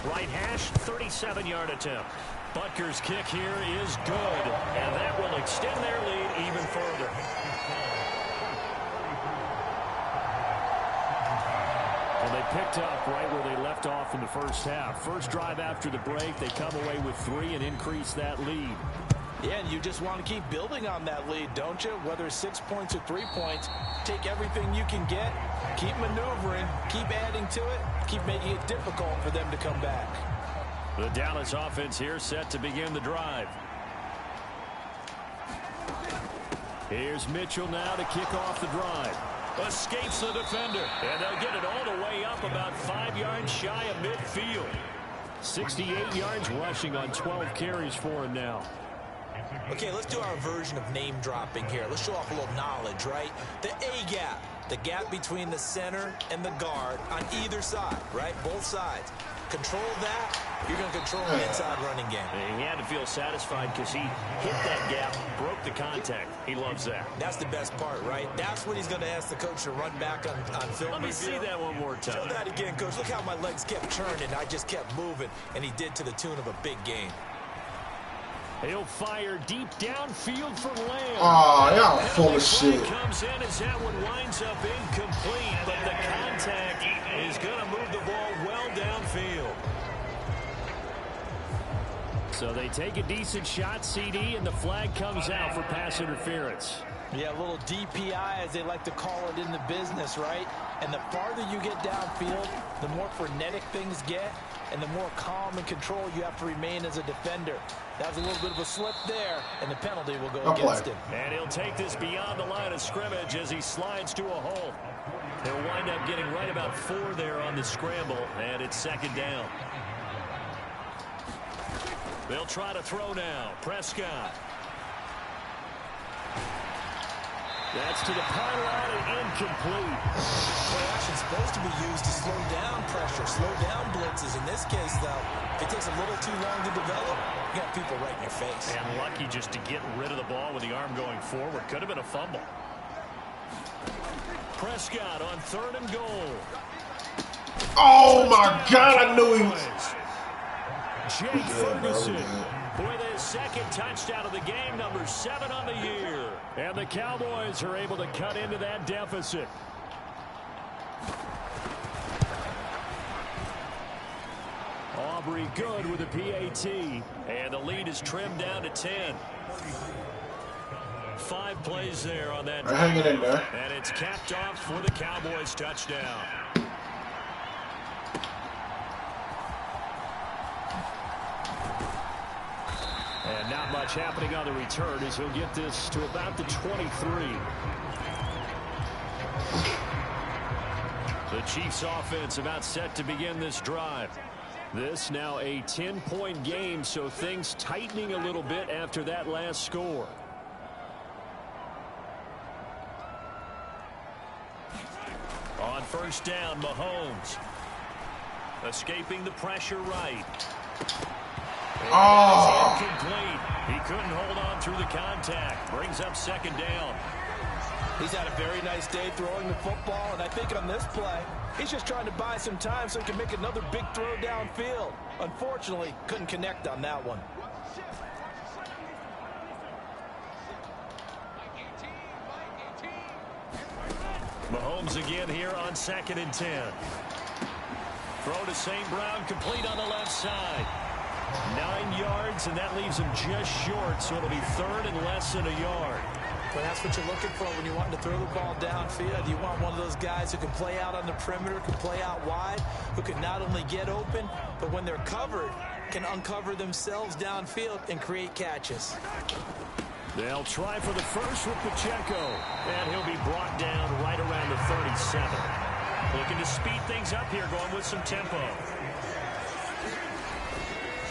Right hash, 37-yard attempt. Butker's kick here is good, and that will extend their lead even further. And they picked up right where they left off in the first half. First drive after the break, they come away with 3 and increase that lead. Yeah, and you just want to keep building on that lead, don't you? Whether it's 6 points or 3 points, take everything you can get, keep maneuvering, keep adding to it, keep making it difficult for them to come back. The Dallas offense here set to begin the drive. Here's Mitchell now to kick off the drive. Escapes the defender, and they'll get it all the way up about 5 yards shy of midfield. 68 yards rushing on 12 carries for him now. Okay, let's do our version of name dropping here. Let's show off a little knowledge, right? The A gap, the gap between the center and the guard on either side, right? Both sides. Control that, you're going to control an inside running game. And he had to feel satisfied because he hit that gap, broke the contact. He loves that. That's the best part, right? That's what he's going to ask the coach to run back on film. Let me see that one more time. Show that again, coach. Look how my legs kept churning. I just kept moving, and he did to the tune of a big gain. He'll fire deep downfield for Lamb. Oh, y'all full of shit. Comes in as that one winds up incomplete, but the contact is going to move the ball well downfield. So they take a decent shot, CD, and the flag comes out for pass interference. Yeah, a little DPI, as they like to call it in the business, right? And the farther you get downfield, the more frenetic things get. and the more calm and control you have to remain as a defender. That was a little bit of a slip there, and the penalty will go against him. And he'll take this beyond the line of scrimmage as he slides to a hole. He'll wind up getting right about 4 there on the scramble, and it's second down. They'll try to throw now. Prescott. That's to the pylon and incomplete. Play action is supposed to be used to slow down pressure, slow down blitzes. In this case, though, if it takes a little too long to develop, you got people right in your face. And lucky just to get rid of the ball with the arm going forward. Could have been a fumble. Prescott on 3rd and goal. Oh, my God, I knew he was. Jake Ferguson with his second touchdown of the game, number 7 on the year. And the Cowboys are able to cut into that deficit. Aubrey good with a PAT. And the lead is trimmed down to 10. 5 plays there on that. Hang it in there. And it's capped off for the Cowboys touchdown. And not much happening on the return as he'll get this to about the 23. The Chiefs offense about set to begin this drive. This now a 10-point game, so things tightening a little bit after that last score. On first down, Mahomes. Escaping the pressure right. Oh. Incomplete. He couldn't hold on through the contact. Brings up second down. He's had a very nice day throwing the football, and I think on this play, he's just trying to buy some time so he can make another big throw downfield. Unfortunately, couldn't connect on that one. Mahomes again here on 2nd and 10. Throw to St. Brown, complete on the left side. 9 yards, and that leaves him just short, so it'll be 3rd and less than a yard. But that's what you're looking for when you want to throw the ball downfield. You want one of those guys who can play out on the perimeter, can play out wide, who can not only get open, but when they're covered, can uncover themselves downfield and create catches. They'll try for the first with Pacheco, and he'll be brought down right around the 37. Looking to speed things up here, going with some tempo.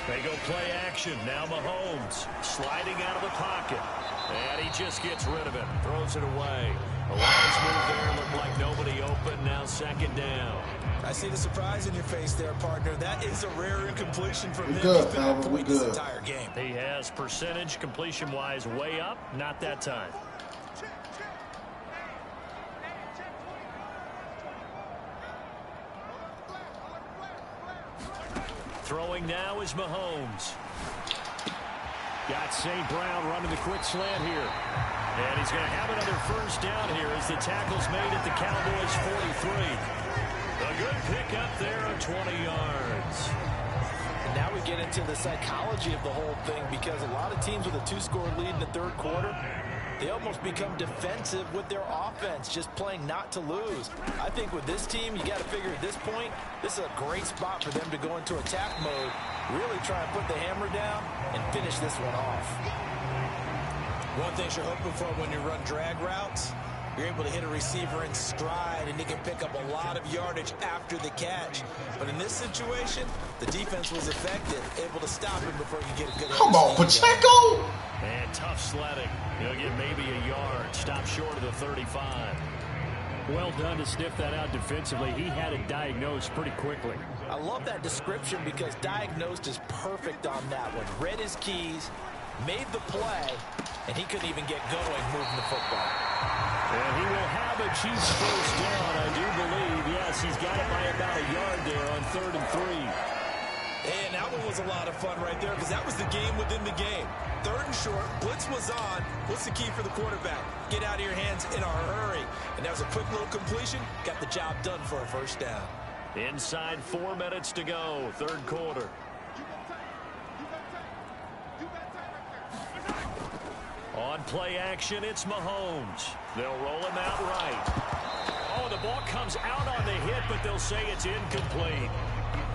They go play action. Now Mahomes sliding out of the pocket. And he just gets rid of it. Throws it away. A wise move there. Looked like nobody open. Now second down. I see the surprise in your face there, partner. That is a rare incompletion from him. Good, He's been on we point this good. entire game. He has percentage completion-wise way up. Not that time. Throwing now is Mahomes. Got St. Brown running the quick slant here. And he's going to have another first down here as the tackle's made at the Cowboys 43. A good pickup there of 20 yards. And now we get into the psychology of the whole thing, because a lot of teams with a 2-score lead in the 3rd quarter, they almost become defensive with their offense, just playing not to lose. I think with this team, you got to figure at this point, this is a great spot for them to go into attack mode, really try and put the hammer down and finish this one off. One thing you're hoping for when you run drag routes, you're able to hit a receiver in stride, and he can pick up a lot of yardage after the catch. But in this situation, the defense was effective, able to stop him before you get a good. Come on, Pacheco! And tough sledding. He'll get maybe a yard. Stop short of the 35. Well done to sniff that out defensively. He had it diagnosed pretty quickly. I love that description because diagnosed is perfect on that one. Read his keys, made the play, and he couldn't even get going moving the football. And he will have a Chiefs first down, I do believe. Yes, he's got it by about a yard there on 3rd and 3. And that one was a lot of fun right there because that was the game within the game. 3rd and short, blitz was on. What's the key for the quarterback? Get out of your hands in a hurry. And that was a quick little completion. Got the job done for a first down. Inside 4 minutes to go, 3rd quarter. On play action, it's Mahomes. They'll roll him out right. Oh, the ball comes out on the hit, but they'll say it's incomplete.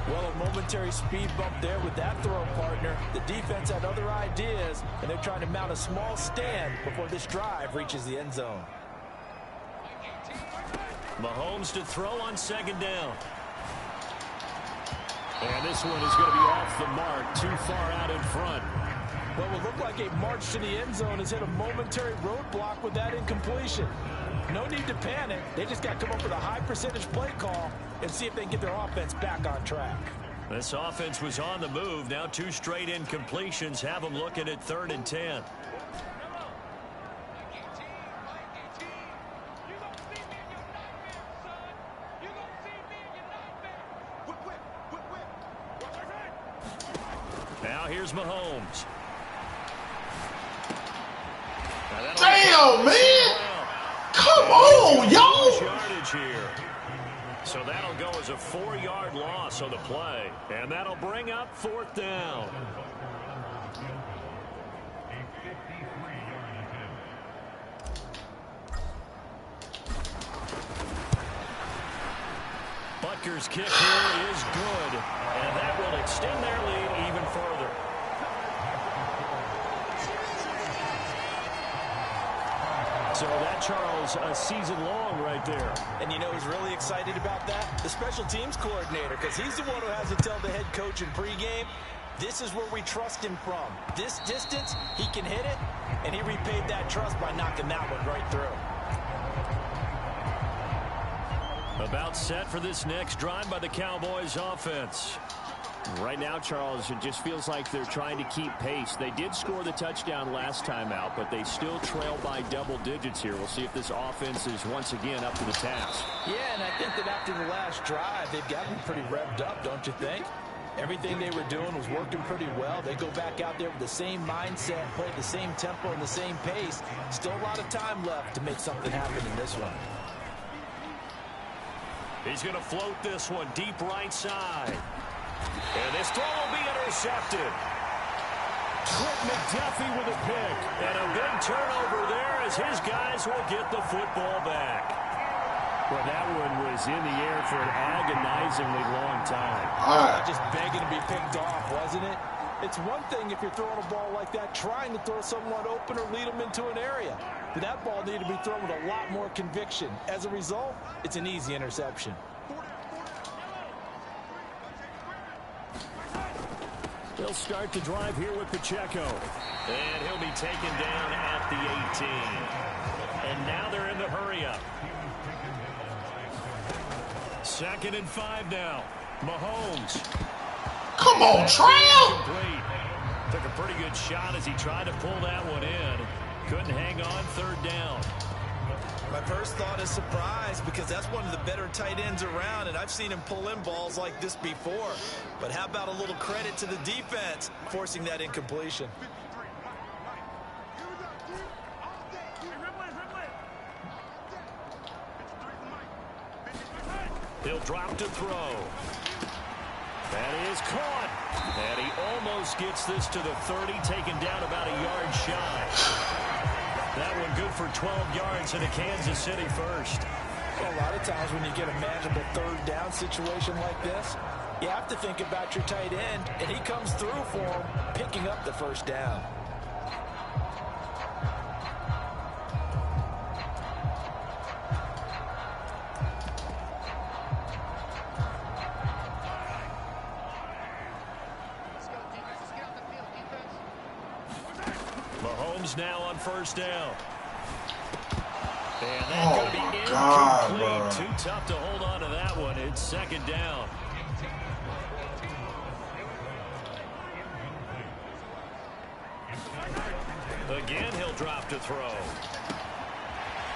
Well, a momentary speed bump there with that throw partner. The defense had other ideas, and they're trying to mount a small stand before this drive reaches the end zone. Mahomes to throw on second down. And this one is going to be off the mark, too far out in front. What will look like a march to the end zone has hit a momentary roadblock with that incompletion. No need to panic. They just got to come up with a high percentage play call and see if they can get their offense back on track. This offense was on the move. Now 2 straight incompletions have them looking at 3rd and 10. Now here's Mahomes. Damn, man! Come on, y'all! Yardage here. So that'll go as a 4-yard loss on the play. And that'll bring up 4th down. Butker's kick here is good. And that will extend their lead even further. So that, Charles, a season long right there. And you know who's really excited about that? The special teams coordinator, because he's the one who has to tell the head coach in pregame, this is where we trust him from. This distance, he can hit it, and he repaid that trust by knocking that one right through. About set for this next drive by the Cowboys offense. Right now, Charles, it just feels like they're trying to keep pace. They did score the touchdown last time out, but they still trail by double digits here. We'll see if this offense is once again up to the task. Yeah, and I think that after the last drive, they've gotten pretty revved up, don't you think? Everything they were doing was working pretty well. They go back out there with the same mindset, play at the same tempo and the same pace. Still a lot of time left to make something happen in this one. He's going to float this one deep right side. And this throw will be intercepted. Trent McDuffie with a pick. And a big turnover there as his guys will get the football back. Well, that one was in the air for an agonizingly long time. Just begging to be picked off, wasn't it? It's one thing if you're throwing a ball like that, trying to throw someone open or lead them into an area. But that ball needed to be thrown with a lot more conviction. As a result, it's an easy interception. They'll start the drive here with Pacheco. And he'll be taken down at the 18. And now they're in the hurry-up. 2nd and 5 now. Mahomes. Come on, Trail! Took a pretty good shot as he tried to pull that one in. Couldn't hang on 3rd down. My first thought is surprise because that's one of the better tight ends around, and I've seen him pull in balls like this before. But how about a little credit to the defense forcing that incompletion? He'll drop to throw. That is caught. And he almost gets this to the 30, taken down about a yard shy. That one good for 12 yards in a Kansas City first. Well, a lot of times when you get a manageable 3rd down situation like this, you have to think about your tight end, and he comes through for him, picking up the 1st down. Mahomes now on 1st down. And that's going to be incomplete. Too tough to hold on to that one. It's 2nd down. Again, he'll drop to throw.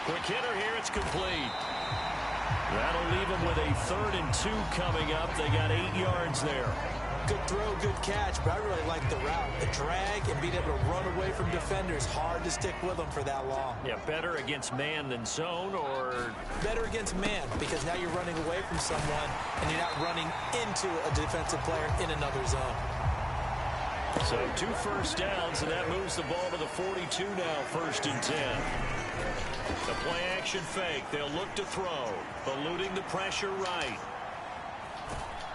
Quick hitter here. It's complete. That'll leave him with a 3rd and 2 coming up. They got 8 yards there. Good throw, good catch, but I really like the route. The drag and being able to run away from defenders. Hard to stick with them for that long. Yeah, better against man than zone, or? Better against man, because now you're running away from someone and you're not running into a defensive player in another zone. So 2 first downs, and that moves the ball to the 42 now, 1st and 10. The play action fake. They'll look to throw. Eluding the pressure right.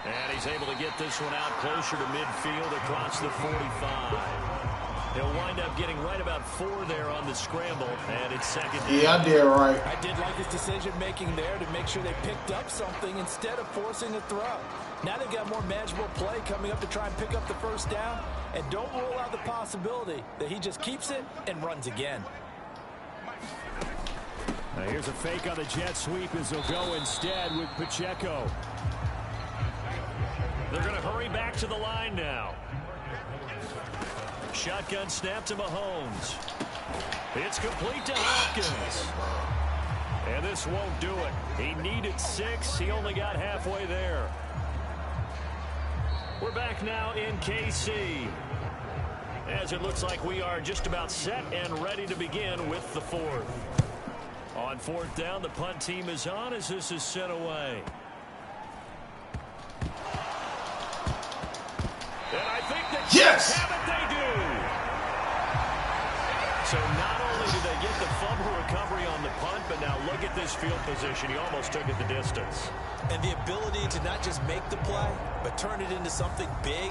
And he's able to get this one out closer to midfield across the 45. He'll wind up getting right about 4 there on the scramble, and it's second down. Yeah, I did right. I did like his decision-making there to make sure they picked up something instead of forcing a throw. Now they've got more manageable play coming up to try and pick up the first down, and don't rule out the possibility that he just keeps it and runs again. Now here's a fake on the jet sweep as he'll go instead with Pacheco. They're going to hurry back to the line now. Shotgun snap to Mahomes. It's complete to Hopkins. And this won't do it. He needed 6. He only got halfway there. We're back now in KC, as it looks like we are just about set and ready to begin with the 4th. On 4th down, the punt team is on as this is sent away. And I think that yes, have it, they do. So not only did they get the fumble recovery on the punt, but now look at this field position. He almost took it the distance. And the ability to not just make the play, but turn it into something big,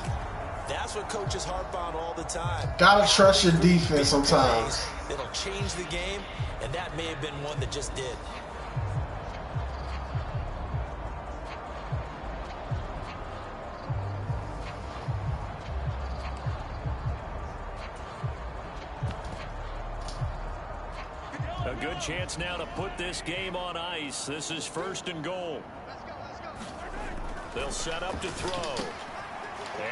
that's what coaches harp on all the time. Gotta trust your defense sometimes. It'll change the game, and that may have been one that just did. A good chance now to put this game on ice. This is 1st and goal. They'll set up to throw.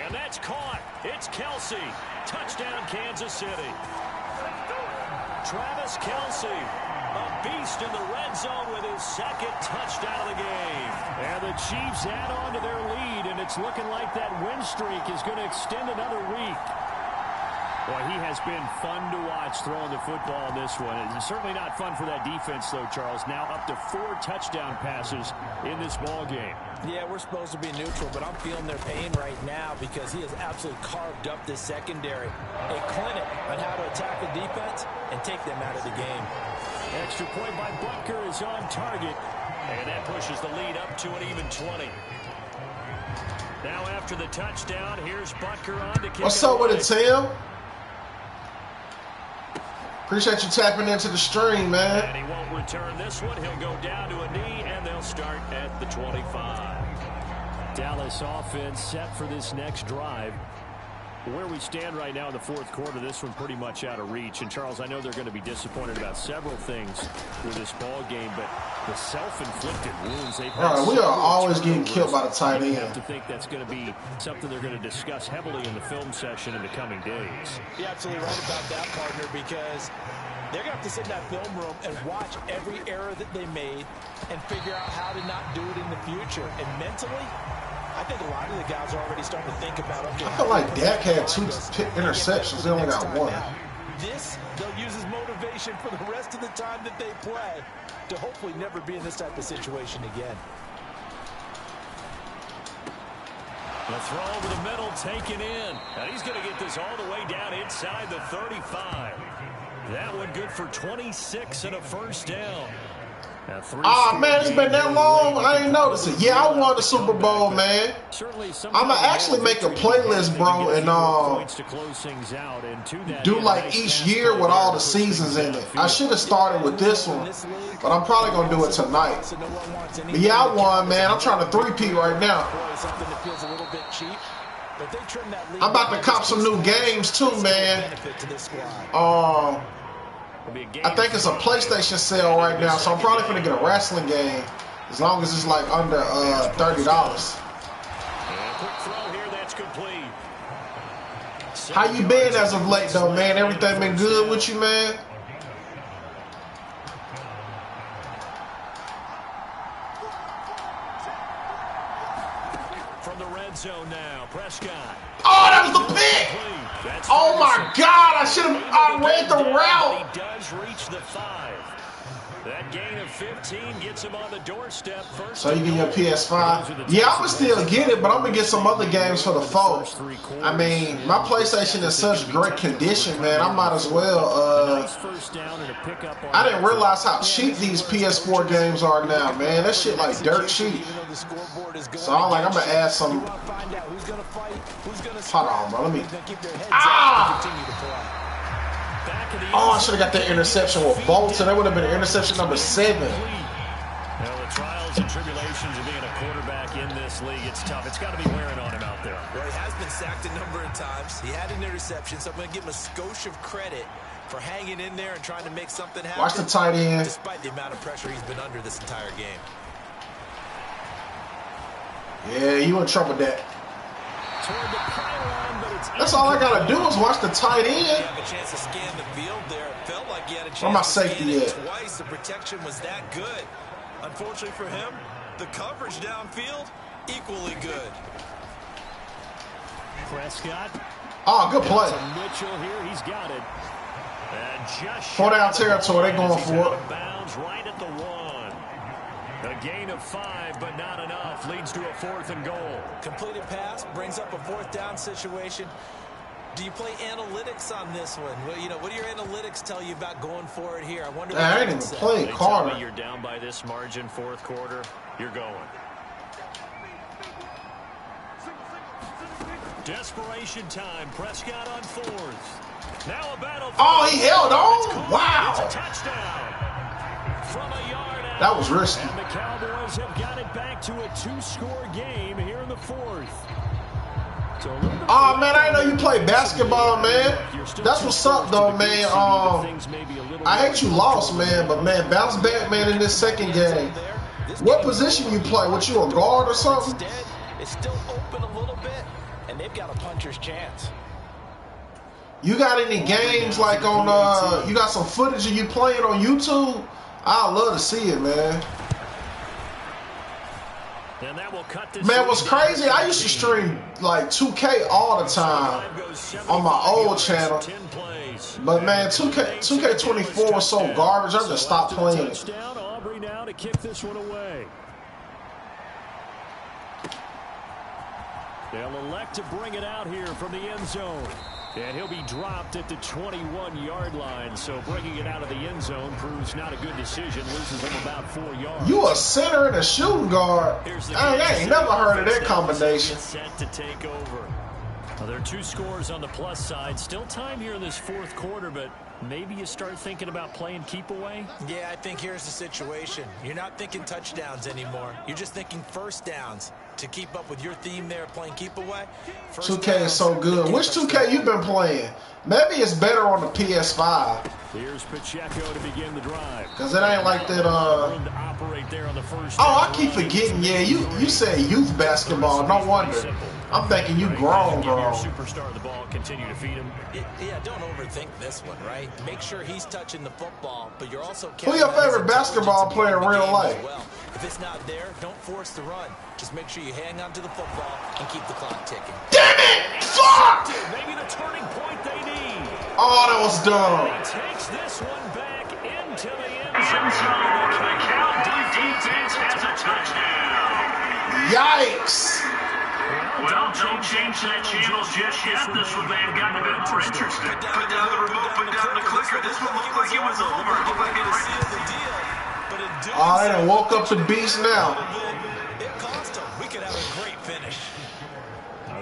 And that's caught. It's Kelce. Touchdown, Kansas City. Travis Kelce, a beast in the red zone with his 2nd touchdown of the game. And the Chiefs add on to their lead, and it's looking like that win streak is going to extend another week. Boy, he has been fun to watch throwing the football in this one. It's certainly not fun for that defense, though, Charles. Now up to 4 touchdown passes in this ball game. Yeah, we're supposed to be neutral, but I'm feeling their pain right now because he has absolutely carved up this secondary. A clinic on how to attack the defense and take them out of the game. Extra point by Butker is on target, and that pushes the lead up to an even 20. Now after the touchdown, here's Butker on to kick. What's up with it, Tim? Appreciate you tapping into the stream, man. And he won't return this one. He'll go down to a knee, and they'll start at the 25. Dallas offense set for this next drive. Where we stand right now in the 4th quarter, this one pretty much out of reach. And, Charles, I know they're going to be disappointed about several things with this ball game, but the self-inflicted wounds they've had. We are always getting killed by the tight end. You have to think that's going to be something they're going to discuss heavily in the film session in the coming days. You're absolutely right about that, partner, because they're going to have to sit in that film room and watch every error that they made and figure out how to not do it in the future. And mentally, I think a lot of the guys are already starting to think about, okay, I feel like Dak had 2 interceptions. They only got 1. This, they'll use as motivation for the rest of the time that they play to hopefully never be in this type of situation again. The throw over the middle taken in. And he's going to get this all the way down inside the 35. That one good for 26 and a 1st down. Man, it's been that long. I ain't noticed it. Yeah, I won the Super Bowl, man. I'm going to actually make a playlist, bro, and do like each year with all the seasons in it. I should have started with this one, but I'm probably going to do it tonight. But yeah, I won, man. I'm trying to 3-peat right now. I'm about to cop some new games too, man. I think it's a PlayStation sale right now, so I'm probably going to get a wrestling game as long as it's like under $30. How you been as of late, though, man? Everything been good with you, man? From the red zone now, Prescott. Oh, that was the pick! Oh my God! I read the route. He does reach the 5. That gain of 15 gets him on the doorstep. First so you get your PS5. Yeah, I'm going to still get it, but I'm going to get some other games for the phone. I mean, my PlayStation is such great condition, man. I might as well. I didn't realize how cheap these PS4 games are now, man. That shit like dirt cheap. So I'm going to add some. Hold on, bro. Let me. Oh, I should have got that interception with Bolton. That would have been interception number 7. Well, the trials and tribulations of being a quarterback in this league, it's tough. It's got to be wearing on him out there. Well, he has been sacked a number of times. He had an interception, so I'm going to give him a skosh of credit for hanging in there and trying to make something happen. Watch the tight end. Despite the amount of pressure he's been under this entire game. Yeah, you in trouble with that. That's all I gotta do is watch the tight end. Have a chance to scan the field there. It felt like he had a chance Where my to safety scan it at? twice. The protection was that good. Unfortunately for him, the coverage downfield equally good. Prescott. Oh, good play. Mitchell here, he's got it. And just 4-down territory, they going for it. Bounds right at the 1. A gain of 5, but not enough. Leads to a 4th and goal. Completed pass brings up a 4th down situation. Do you play analytics on this one? Well, you know, what do your analytics tell you about going for it here? I wonder. I ain't even played Carter. You're down by this margin, 4th quarter. You're going. Desperation time. Prescott on 4th. Now a battle. Oh, he held on. Wow. It's a touchdown from a yard out. That was risky. And the Cowboys have got it back to a 2-score game here in the 4th. So oh man, I didn't know you play basketball, man. That's what's up, though, man. I hate you lost, man, but man, bounce back, man, in this second game. What position you play? What, you a guard or something? It's still open a little bit, and they've got a puncher's chance. You got any games like on? You got some footage of you playing on YouTube? I'd love to see it, man. And that will cut this. Man, what's crazy? I used to stream like 2K all the time on my old channel. But man, 2K24 was so garbage. I just stopped playing it. Aubrey now to kick this one away. They'll elect to bring it out here from the end zone. And he'll be dropped at the 21-yard line. So bringing it out of the end zone proves not a good decision. Loses him about 4 yards. You a center and a shooting guard. I ain't never heard of that combination. Set to take over. Well, there are 2 scores on the plus side. Still time here in this 4th quarter, but maybe you start thinking about playing keep away? Yeah, I think here's the situation. You're not thinking touchdowns anymore. You're just thinking first downs. To keep up with your theme there, playing keep away. 2K is so good. Which 2K you been playing? Maybe it's better on the PS5. Here's Pacheco to begin the drive. Cause it ain't like that. Oh, I keep forgetting. Yeah, you said youth basketball. No wonder. I'm thinking you grown. Superstar of the ball, continue to feed him. Yeah, don't overthink this one, right? Make sure he's touching the football, but you're also. Who your favorite basketball player in real life? Well, if it's not there, don't force the run. Just make sure you hang on to the football and keep the clock ticking. Damn it! Fuck! Maybe the turning point they need. Oh, that was dumb. He takes this one back into the end zone. The Cowboys defense has a touchdown. Yikes! Well, don't change that channel just yet. This one may have gotten a bit more interesting. Put down the remote, put down the clicker. This one looked like it was over. It looked like it was ready. Oh, they done woke up the beast now. It cost him. We could have a great finish.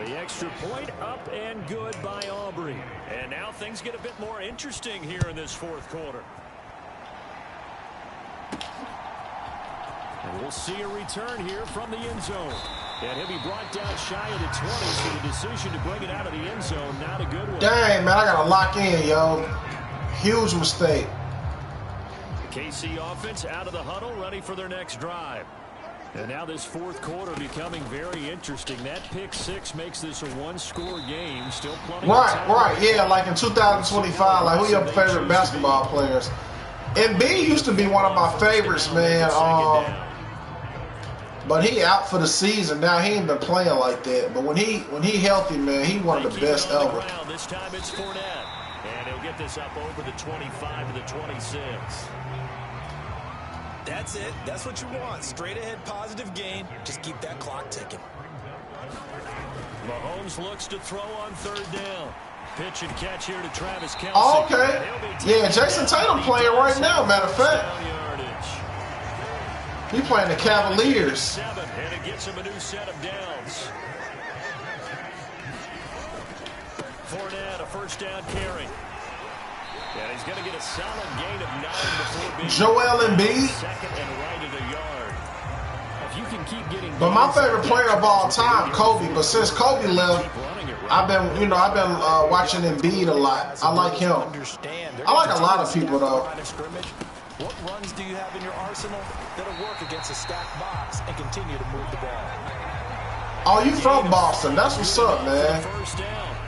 The extra point up and good by Aubrey. And now things get a bit more interesting here in this 4th quarter. And we'll see a return here from the end zone. And he'll be brought down shy of the 20, so the decision to bring it out of the end zone, not a good one. Dang, man, I got to lock in, yo. Huge mistake. The KC offense out of the huddle, ready for their next drive. And now this 4th quarter becoming very interesting. That pick 6 makes this a 1-score game. Still plenty of time. Right, yeah, like in 2025, like who your favorite basketball players? Embiid used to be one of my favorites, man. But he out for the season now. He ain't been playing like that. But when he healthy, man, he one of the best ever. This time it's Fournette, and he'll get this up over the 25 to the 26. That's it. That's what you want. Straight ahead positive gain. Just keep that clock ticking. Mahomes looks to throw on third down. Pitch and catch here to Travis Kelce. Oh, okay. Yeah, Jason Tatum playing right now, matter of fact. He playing the Cavaliers. And it gets him a new set of downs. Fournette, a first down carry. And he's going to get a solid gain of 9 before being Joel Embiid. Second and right of the yard. If you can keep getting, but my favorite player of all time, Kobe. But since Kobe left, I've been watching Embiid a lot. I like him. I like a lot of people though. What runs do you have in your arsenal that'll work against a stacked box and continue to move the ball? Oh, you from Boston? That's what's up, man.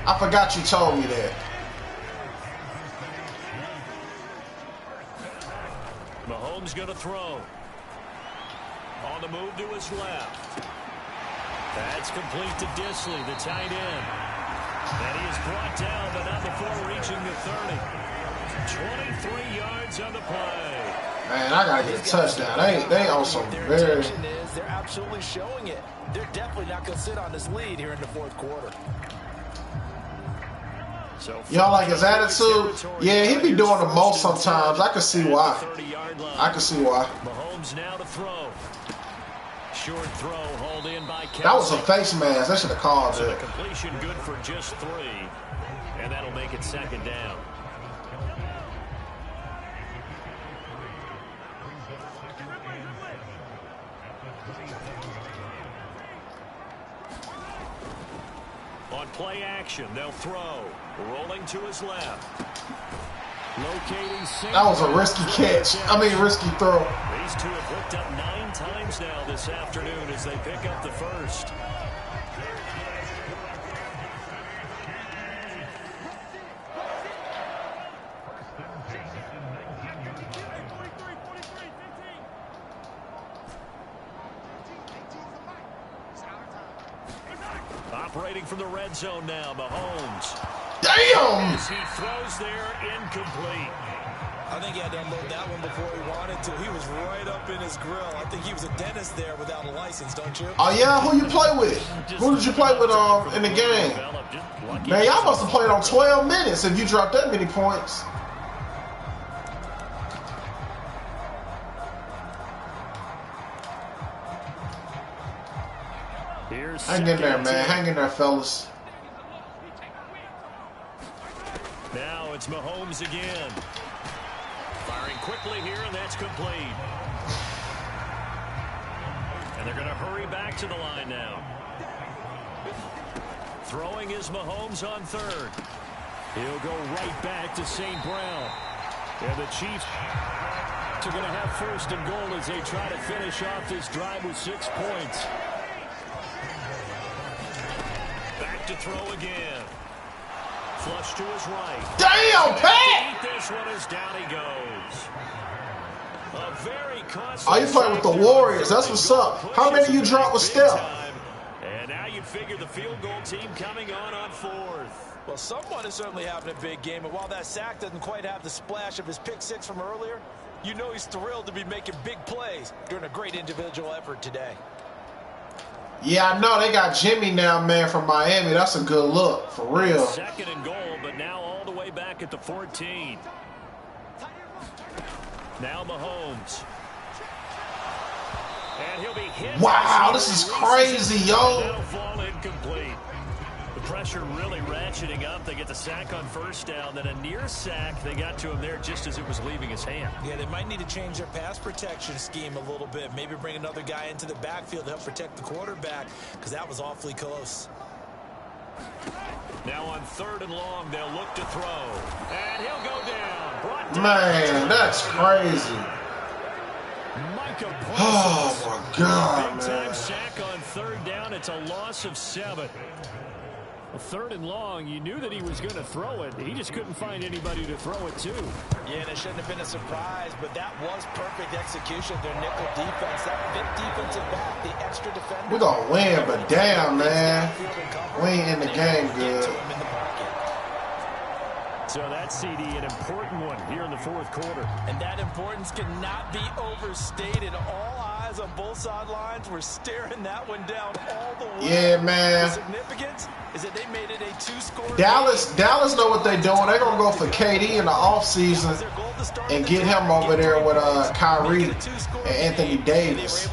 I forgot you told me that. Mahomes going to throw. On the move to his left. That's complete to Disley, the tight end. And he is brought down, but not before reaching the 30. 23 yards on the play. Man, I got to get a touchdown. They on some very... They're absolutely showing it. They're definitely not going to sit on this lead here in the fourth quarter. Y'all like his attitude? Yeah, he be doing the most sometimes. I can see why. Mahomes now to throw. Short throw, hauled in by Kelce. That was a face mask. They should have called it. The completion good for just 3. And that'll make it second down. On play action, they'll throw. Rolling to his left. Locating. That was a risky catch. Risky throw. These two have hooked up 9 times now this afternoon as they pick up the first. Operating from the red zone now, Mahomes. Damn! As he throws there, incomplete. I think he had to unload that one before he wanted to. He was right up in his grill. I think he was a dentist there without a license, don't you? Oh, yeah? Who you play with? Who did you play with in the game? Man, y'all must have played on 12 minutes if you dropped that many points. Hang in there, man. Hang in there, fellas. Now it's Mahomes again. Firing quickly here, and that's complete. And they're going to hurry back to the line now. Throwing is Mahomes on third. He'll go right back to St. Brown. And the Chiefs are going to have first and goal as they try to finish off this drive with 6 points. Back to throw again. Flush to his right. Damn, Pat! This one is down he goes. A very costly. Oh, you playing with the Warriors. That's what's up. How many you dropped with Steph? And now you figure the field goal team coming on fourth. Well, someone is certainly having a big game, and while that sack doesn't quite have the splash of his pick 6 from earlier, you know he's thrilled to be making big plays during a great individual effort today. Yeah, I know. They got Jimmy now, man, from Miami. That's a good look, for real. Second and goal, but now all the way back at the 14. Now Mahomes. And he'll be hit. Wow, this is crazy, yo. That'll fall incomplete. The pressure really ratcheting up. They get the sack on first down, then a near sack. They got to him there just as it was leaving his hand. Yeah, they might need to change their pass protection scheme a little bit. Maybe bring another guy into the backfield to help protect the quarterback, because that was awfully close. Now on third and long, they'll look to throw. And he'll go down. Brought down. Man, that's crazy. Oh, my God, Big time man. sack on third down. It's a loss of 7. Well, third and long, you knew that he was going to throw it. He just couldn't find anybody to throw it to. Yeah, and it shouldn't have been a surprise, but that was perfect execution of their nickel defense. That fifth defensive back, the extra defender. We're going to win, but damn, man. We ain't in the game good. So that CD, an important one here in the fourth quarter. And that importance cannot be overstated. All eyes on both sidelines were staring that one down all the way. Yeah, man. The significance is that they made it a 2-score Dallas know what they're doing. They're going to go for KD in the offseason and get him over there with Kyrie and Anthony Davis.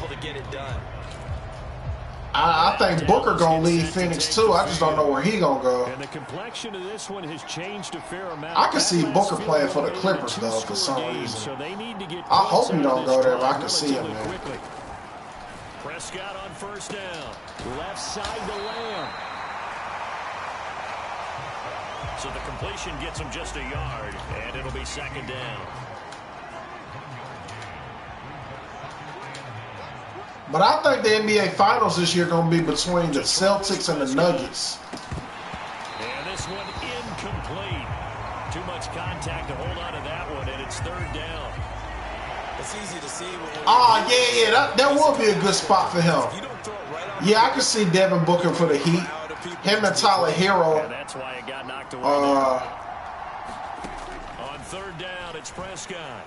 I think Booker going to leave Phoenix too. I just don't know where he going to go. And the complexion of this one has changed a fair amount. I can see Booker playing for the Clippers though for some reason. So they need to get I hope he don't go there, but I can see him there. Quickly. Prescott on first down. Left side to Lamb. So the completion gets him just a yard, and it'll be second down. But I think the NBA Finals this year are going to be between the Celtics and the Nuggets. And this one incomplete. Too much contact to hold on to that one, and it's third down. It's easy to see. Yeah, that would be a good spot for him. Yeah, I can see Devin Booker for the Heat. Him and Tyler Hero. And that's why it got knocked away. On third down, it's Prescott.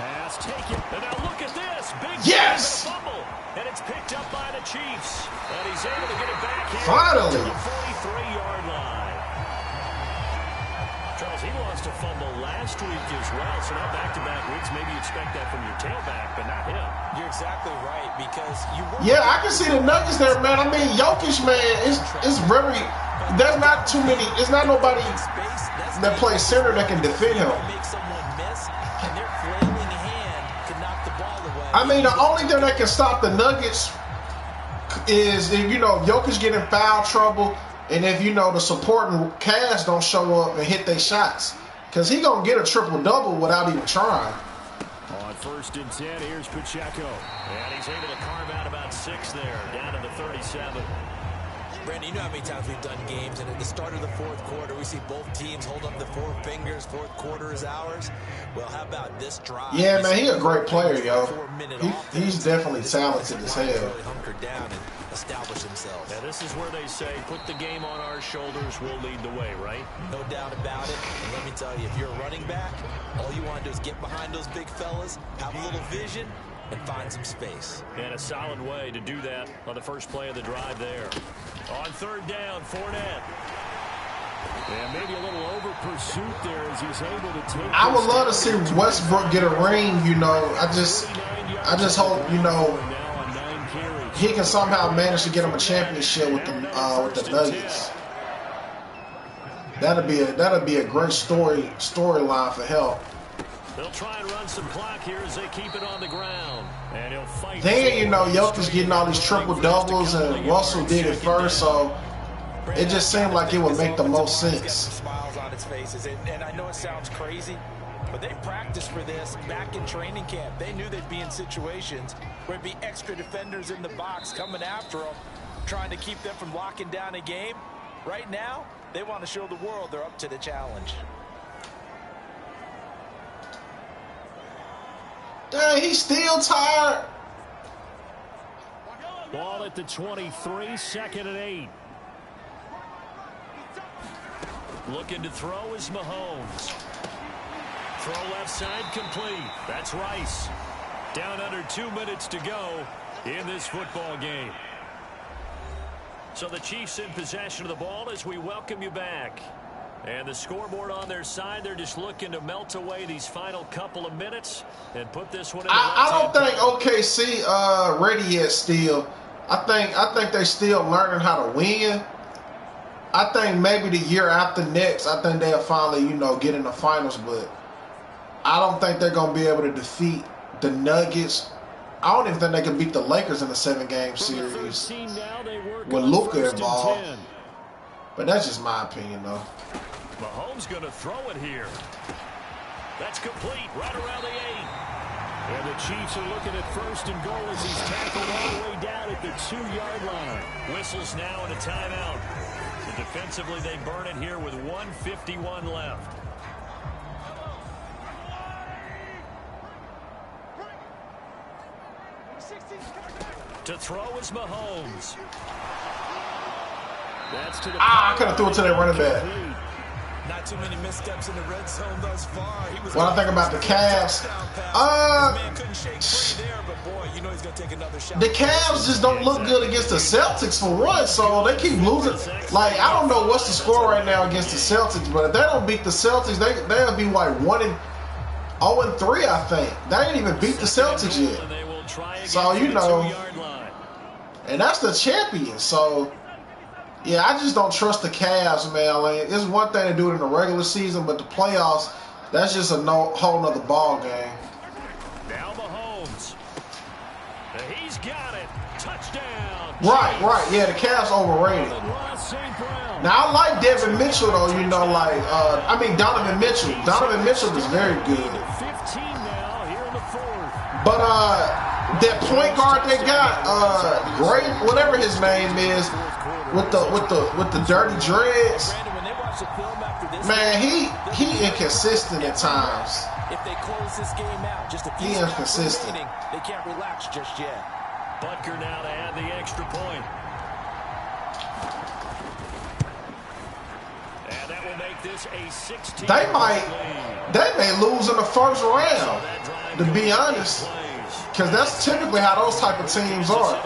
Pass taken. And now look at this. Big fumble. And it's picked up by the Chiefs. And he's able to get it back here. Finally. To the 43-yard line. Charles, he lost a fumble last week as well. So now back-to-back weeks, maybe you expect that from your tailback, but not him. You're exactly right, because you were... Yeah, I can see the Nuggets there, man. I mean, Jokic, man, it's very... There's not too many... It's not nobody that plays center that can defend him. I mean, the only thing that can stop the Nuggets is if, Jokic get in foul trouble and if, the supporting cast don't show up and hit their shots. Because he going to get a triple-double without even trying. On first and 10, here's Pacheco. And he's able to carve out about 6 there, down to the 37. Brandon, you know how many times we've done games, and at the start of the fourth quarter, we see both teams hold up the 4 fingers, fourth quarter is ours. Well, how about this drive? Yeah, man, he's a great player, yo. He's definitely talented as hell. Really hunker down and establish themselves. Now, this is where they say, put the game on our shoulders, we'll lead the way, right? No doubt about it. And let me tell you, if you're a running back, all you want to do is get behind those big fellas, have a little vision, and find some space. And a solid way to do that on the first play of the drive there. On third down, Fournette. And maybe a little over pursuit there as he's able to take. I would love to see Westbrook get a ring, I just hope, he can somehow manage to get him a championship with the Nuggets. That'd be a great storyline for him. They'll try and run some clock here as they keep it on the ground. And he'll fight. Then, Jokic getting all these triple-doubles, and Russell did it first, so it just seemed like it would make the most sense. Smiles on his faces, and I know it sounds crazy, but they practiced for this back in training camp. They knew they'd be in situations where it'd be extra defenders in the box coming after them, trying to keep them from locking down a game. Right now, they want to show the world they're up to the challenge. Dang, he's still tired. Ball at the 23, second and 8. Looking to throw is Mahomes. Throw left side complete. That's Rice. Down under 2 minutes to go in this football game. So the Chiefs in possession of the ball as we welcome you back. And the scoreboard on their side, they're just looking to melt away these final couple of minutes and put this one in the I don't think OKC ready yet still. I think they're still learning how to win. I think maybe the year after next, I think they'll finally, get in the finals, but I don't think they're going to be able to defeat the Nuggets. I don't even think they can beat the Lakers in a 7-game series with Luka involved. But that's just my opinion, though. Mahomes going to throw it here. That's complete right around the 8. And the Chiefs are looking at first and goal as he's tackled all the way down at the 2-yard line. Whistles now and a timeout. And defensively, they burn it here with 1:51 left. To throw is Mahomes. I could have threw it to that running back. Not too many missteps in the red zone thus far. What I think about the Cavs, the Cavs just don't look good against the Celtics for one, so they keep losing. Like, I don't know what's the score right now against the Celtics, but if they don't beat the Celtics, they'll be like 0-3, I think. They ain't even beat the Celtics yet. So, you know, and that's the champion, so... Yeah, I just don't trust the Cavs, man. Like, it's one thing to do it in the regular season, but the playoffs, that's just a whole nother ball game. Now Mahomes. He's got it. Touchdown. Right. Yeah, the Cavs overrated. Now, I like Devin Mitchell, though, you know, like, Donovan Mitchell. Donovan Mitchell is very good. 15 now here in the fourth. But, that point guard they got, Gray, whatever his name is, with the dirty dreads, man, he inconsistent at times. If they close this game out, just a few he inconsistent. They can't relax just yet. Butker now to add the extra point. And that will make this a 16. They may lose in the first round, to be honest, because that's typically how those type of teams are.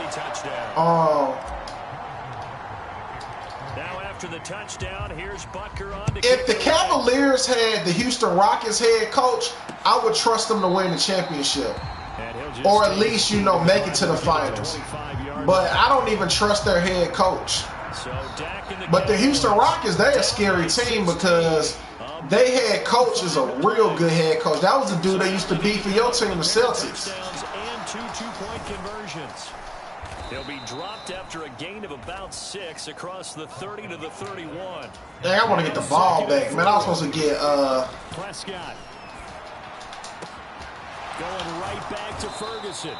The touchdown. Here's Butker on to if the Cavaliers had the Houston Rockets head coach, I would trust them to win the championship, or at least, you know, make it to the finals. But I don't even trust their head coach. But the Houston Rockets, they're a scary team because their head coach is a real good head coach. That was the dude that used to be for your team, the Celtics. And two-point conversions. They'll be dropped after a gain of about 6 across the 30 to the 31. Dang, I want to get the ball back, man. I was supposed to get Prescott going right back to Ferguson.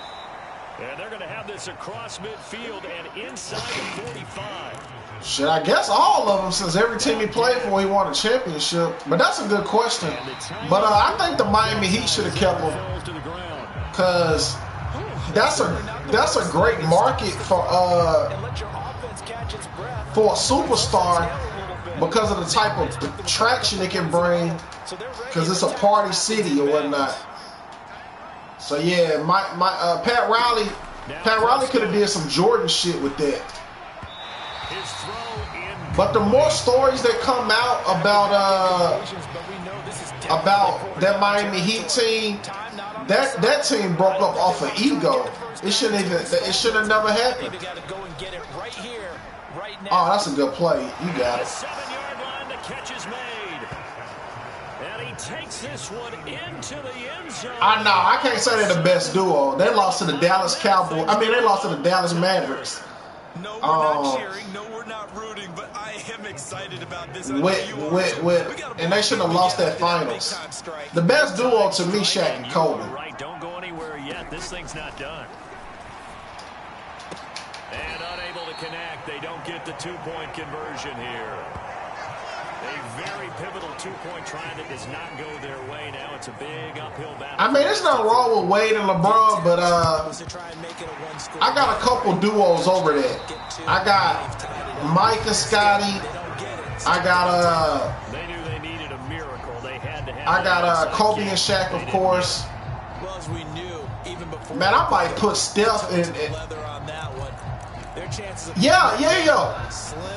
And they're going to have this across midfield and inside the 45. Shit, I guess all of them, since every team he played for, he won a championship. But that's a good question. But I think the Miami Heat should have kept him, because that's a great market for a superstar, because of the type of traction it can bring, because it's a party city or whatnot. So yeah, Pat Riley could have did some Jordan shit with that. But the more stories that come out about that Miami Heat team, that team broke up off of ego. It should have never happened. Oh, that's a good play. You got it. 7-yard line, the catch is made. And he takes this one into the end zone. I know. I can't say they're the best duo. They lost to the Dallas Cowboys. They lost to the Dallas Mavericks. No, we're not cheering. No, we're not rooting. But I am excited about this. And they should have lost that finals. The best duo to me, Shaq and Kobe. Right, don't go anywhere yet. This thing's not done. And unable to connect. They don't get the two-point conversion here. A very pivotal two-point try that does not go their way now. It's a big uphill battle. It's not wrong with Wade and LeBron, but I got a couple duos over there. I got Mike and Scotty. I got They knew they needed a miracle. They had to have. I got Kobe and Shaq, of course. Well, as we knew, even before. Man, I might put Steph in. Leather on that one. Their chances of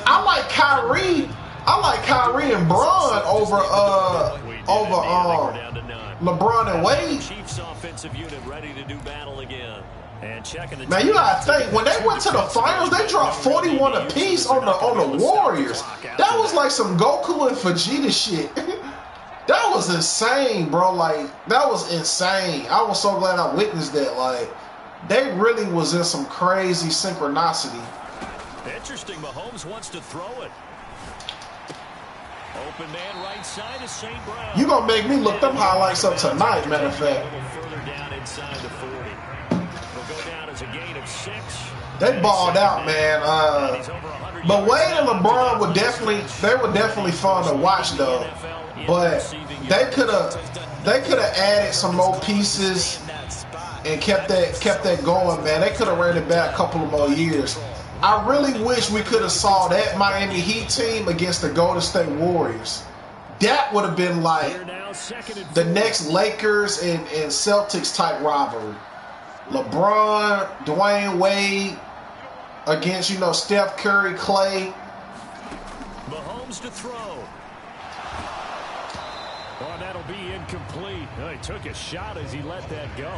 I like Kyrie. I like Kyrie and Bron over LeBron and Wade. Chiefs offensive unit ready to do battle again. And checking the Man, you gotta think, when they went to the finals, they dropped 41 apiece on the Warriors. That was like some Goku and Vegeta shit. That was insane, bro. Like, that was insane. I was so glad I witnessed that. Like, they really was in some crazy synchronicity. Interesting. Mahomes wants to throw it. Open man right side is St. Brown. You gonna make me look them highlights up tonight, matter of fact. A little further down inside the 40. Will go down as a gain of 6. They balled out, man. But Wade and LeBron were definitely fun to watch, though. But they could have added some more pieces and kept that going, man. They could have ran it back a couple of more years. I really wish we could have saw that Miami Heat team against the Golden State Warriors. That would have been like the next Lakers and Celtics type rivalry. LeBron, Dwayne Wade against, you know, Steph Curry, Clay. Mahomes to throw. Oh, that'll be incomplete. Oh, he took a shot as he let that go.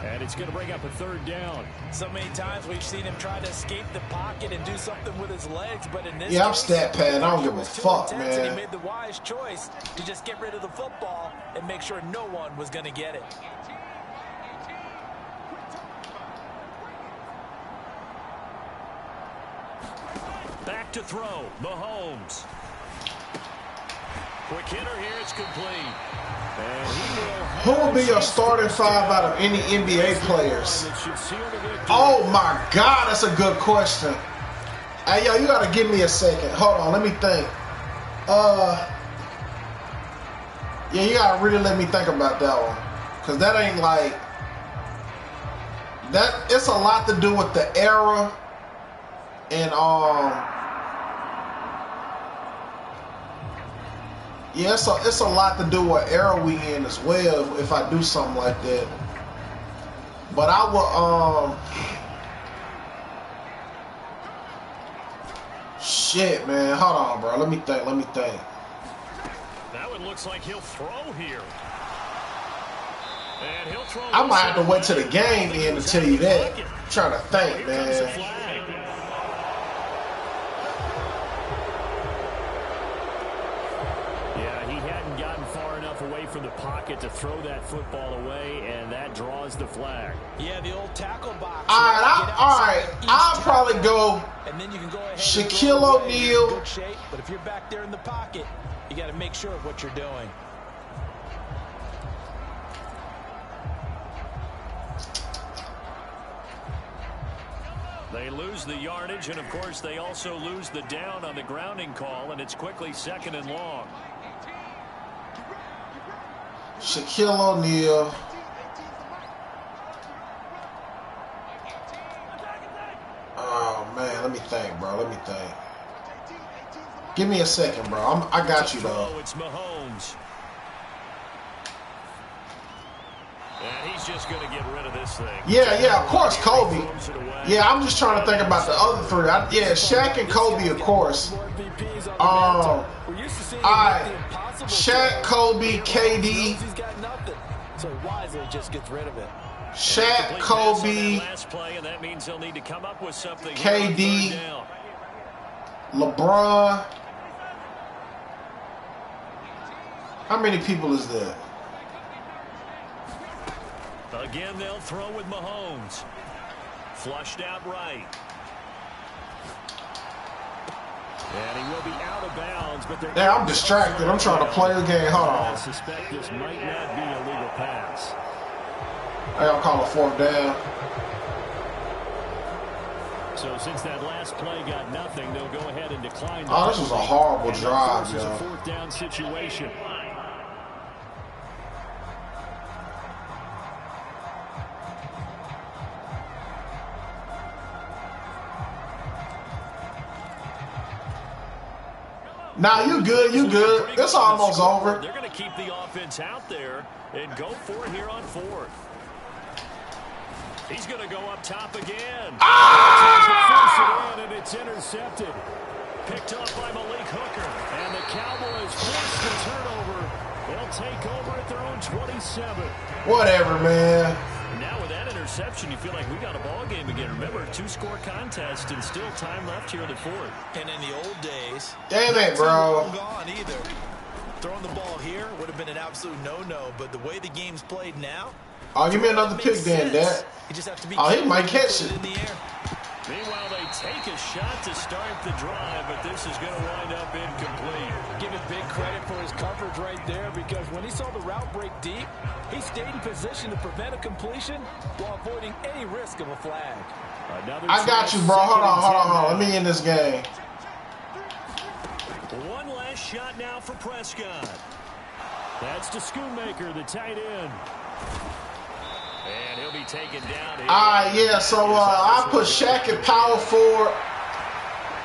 And it's going to bring up a third down. So many times we've seen him try to escape the pocket and do something with his legs, but in this yeah, I'm case, stat pad. I don't give a fuck, and man. he made the wise choice to just get rid of the football and make sure no one was going to get it. Back to throw. Mahomes. Quick hitter here. It's complete. And who will be your starting five out of any NBA players? Oh, my God. That's a good question. Hey, yo, you got to give me a second. Hold on. Let me think. Yeah, you got to really let me think about that one. Because that ain't like... that. It's a lot to do with the era. And, yeah, it's a lot to do with era we in as well if I do something like that. But I will, shit, man. Hold on, bro. Let me think. That one looks like he'll throw here. And he'll throw. I might have to wait till the game end to tell you that. I'm trying to think, man. Away from the pocket to throw that football away, and that draws the flag. Yeah, the old tackle box. All right. I'll probably go. And then you can go ahead Shaquille O'Neal. Good shape, but if you're back there in the pocket, you got to make sure of what you're doing. They lose the yardage, and of course they also lose the down on the grounding call, and it's quickly 2nd and long. Shaquille O'Neal. Oh, man. Let me think, bro. Let me think. Give me a second, bro. I got you, though. It's Mahomes. And he's just going to get rid of this thing. Yeah, of course, Kobe. Yeah, I'm just trying to think about the other three. Yeah, Shaq and Kobe, of course. All right. Shaq, Kobe, KD. So wisely just gets rid of it. Shaq, Kobe, KD, LeBron. How many people is that? Again, they'll throw with Mahomes. Flushed out right. And he will be out of bounds, but yeah, I'm distracted. I'm trying to play the game. Hold on. I suspect this might not be a legal pass. I'll call a 4th down. So since that last play got nothing, they'll go ahead and decline. Oh, this was a horrible drive, This is yo. a 4th down situation. Nah, you good. It's almost over. They're going to keep the offense out there and go for it here on 4th. He's going to go up top again. Ah! And it's intercepted. Picked up by Malik Hooker. And the Cowboys force the turnover. They'll take over at their own 27. Whatever, man. Now with that interception, you feel like we got a ball game again. Remember, 2-score contest and still time left here in the 4th. And in the old days, damn it, bro. Gone either. Throwing the ball here would have been an absolute no-no, but the way the game's played now. Oh, give me another pick then, Dad. You just have to be he might catch it. In the air. Meanwhile, they take a shot to start the drive, but this is going to wind up incomplete. Give him big credit for his coverage right there, because when he saw the route break deep, he stayed in position to prevent a completion while avoiding any risk of a flag. I got you, bro. Hold on. Let me end this game. One last shot now for Prescott. That's to Schoonmaker, the tight end. And he'll be taken down here. All right, yeah, so I put Shaq at power forward.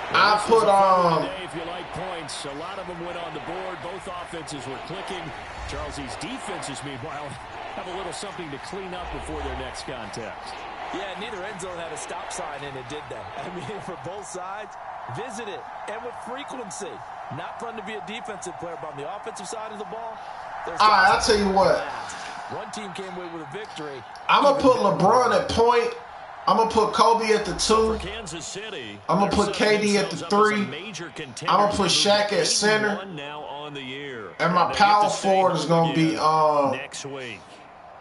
Well, I this was put a fun one today, if you like points. A lot of them went on the board. Both offenses were clicking. Charles, these defenses, meanwhile, have a little something to clean up before their next contact. Yeah, neither end zone had a stop sign in it, did they? I mean, for both sides, visit it, and with frequency. Not fun to be a defensive player, but on the offensive side of the ball, there's all right, I'll tell you what. One team came away with a victory. I'm going to put LeBron at point. I'm going to put Kobe at the 2. For Kansas City, I'm going to put KD at the 3. I'm going to put Shaq at center. Now on the year. And my power forward is going to be next week.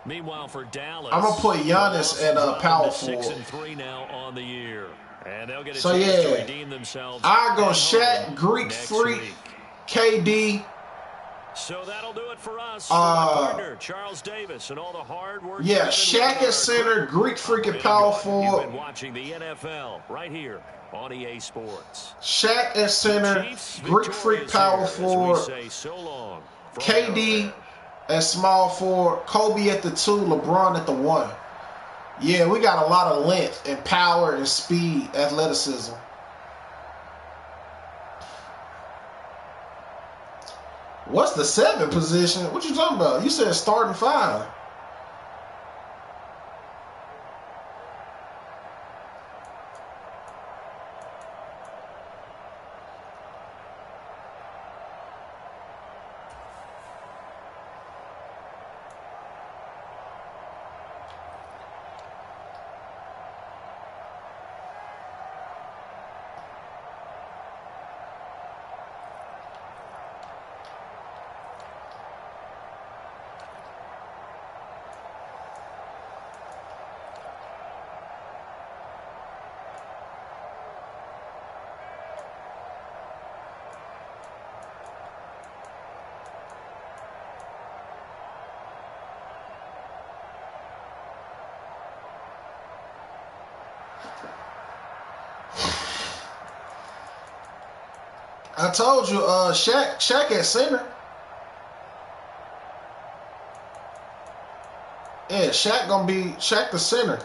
Meanwhile, for Dallas, I'm going to put Giannis at power forward. 6-3 now on the year. And they'll get a so chance yeah, to redeem themselves. I go Shaq, Greek Freak, KD. So that'll do it for us. For my partner, Charles Davis, and all the hard work. Yeah, Shaq at center, Greek Freak at power forward. You've been watching the NFL right here on EA Sports. Shaq at center, Greek Freak power forward. KD at small forward, Kobe at the 2, LeBron at the 1. Yeah, we got a lot of length and power and speed, athleticism. What's the 7 position? What you talking about? You said starting 5. I told you, Shaq at center. Yeah, Shaq the center.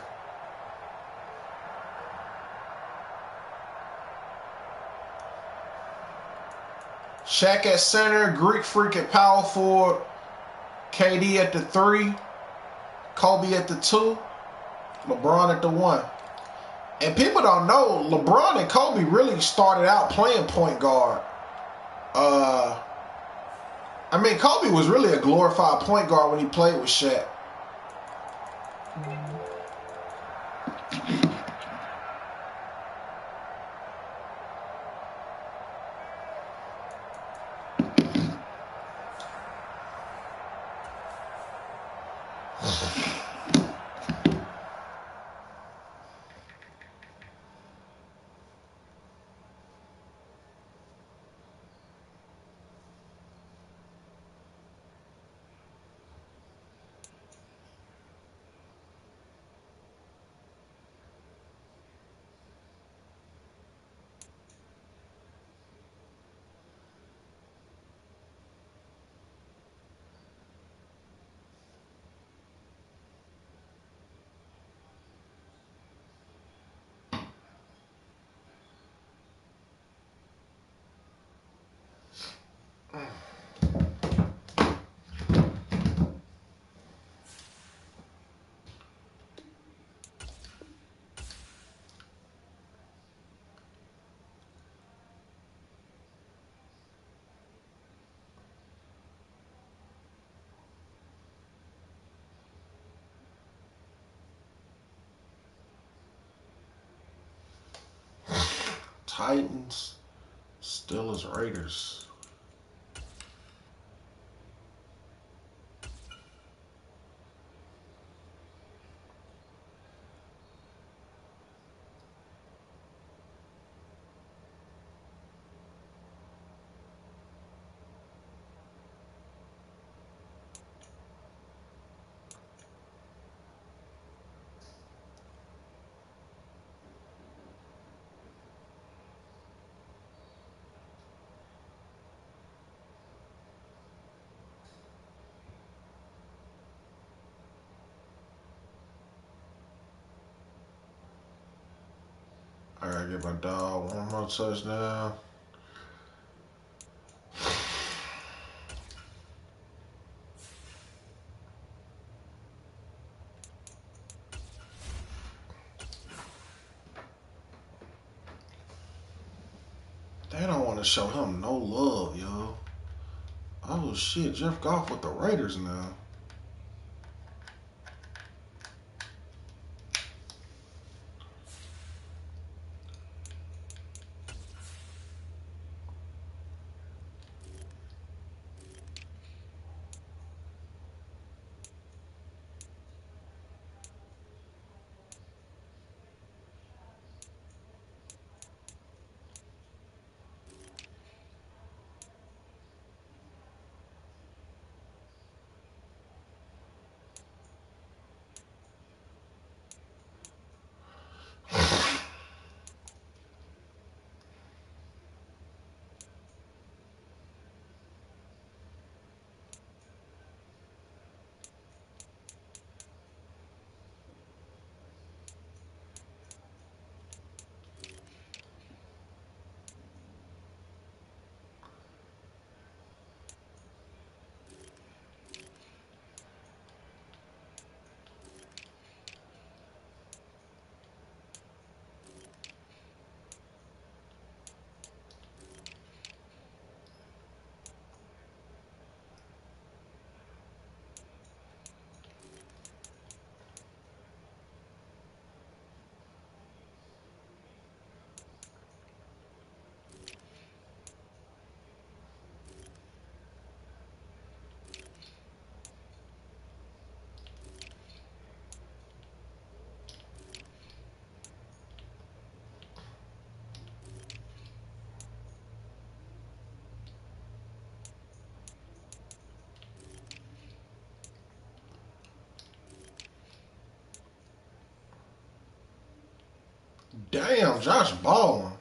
Shaq at center, Greek Freak at power forward, KD at the 3, Kobe at the 2, LeBron at the 1. And people don't know, LeBron and Kobe really started out playing point guard. I mean, Kobe was really a glorified point guard when he played with Shaq. Titans, Steelers, Raiders. Gotta get my dog one more touchdown. They don't want to show him no love, yo. Oh, shit. Jeff Goff with the Raiders now. Damn, Josh balling.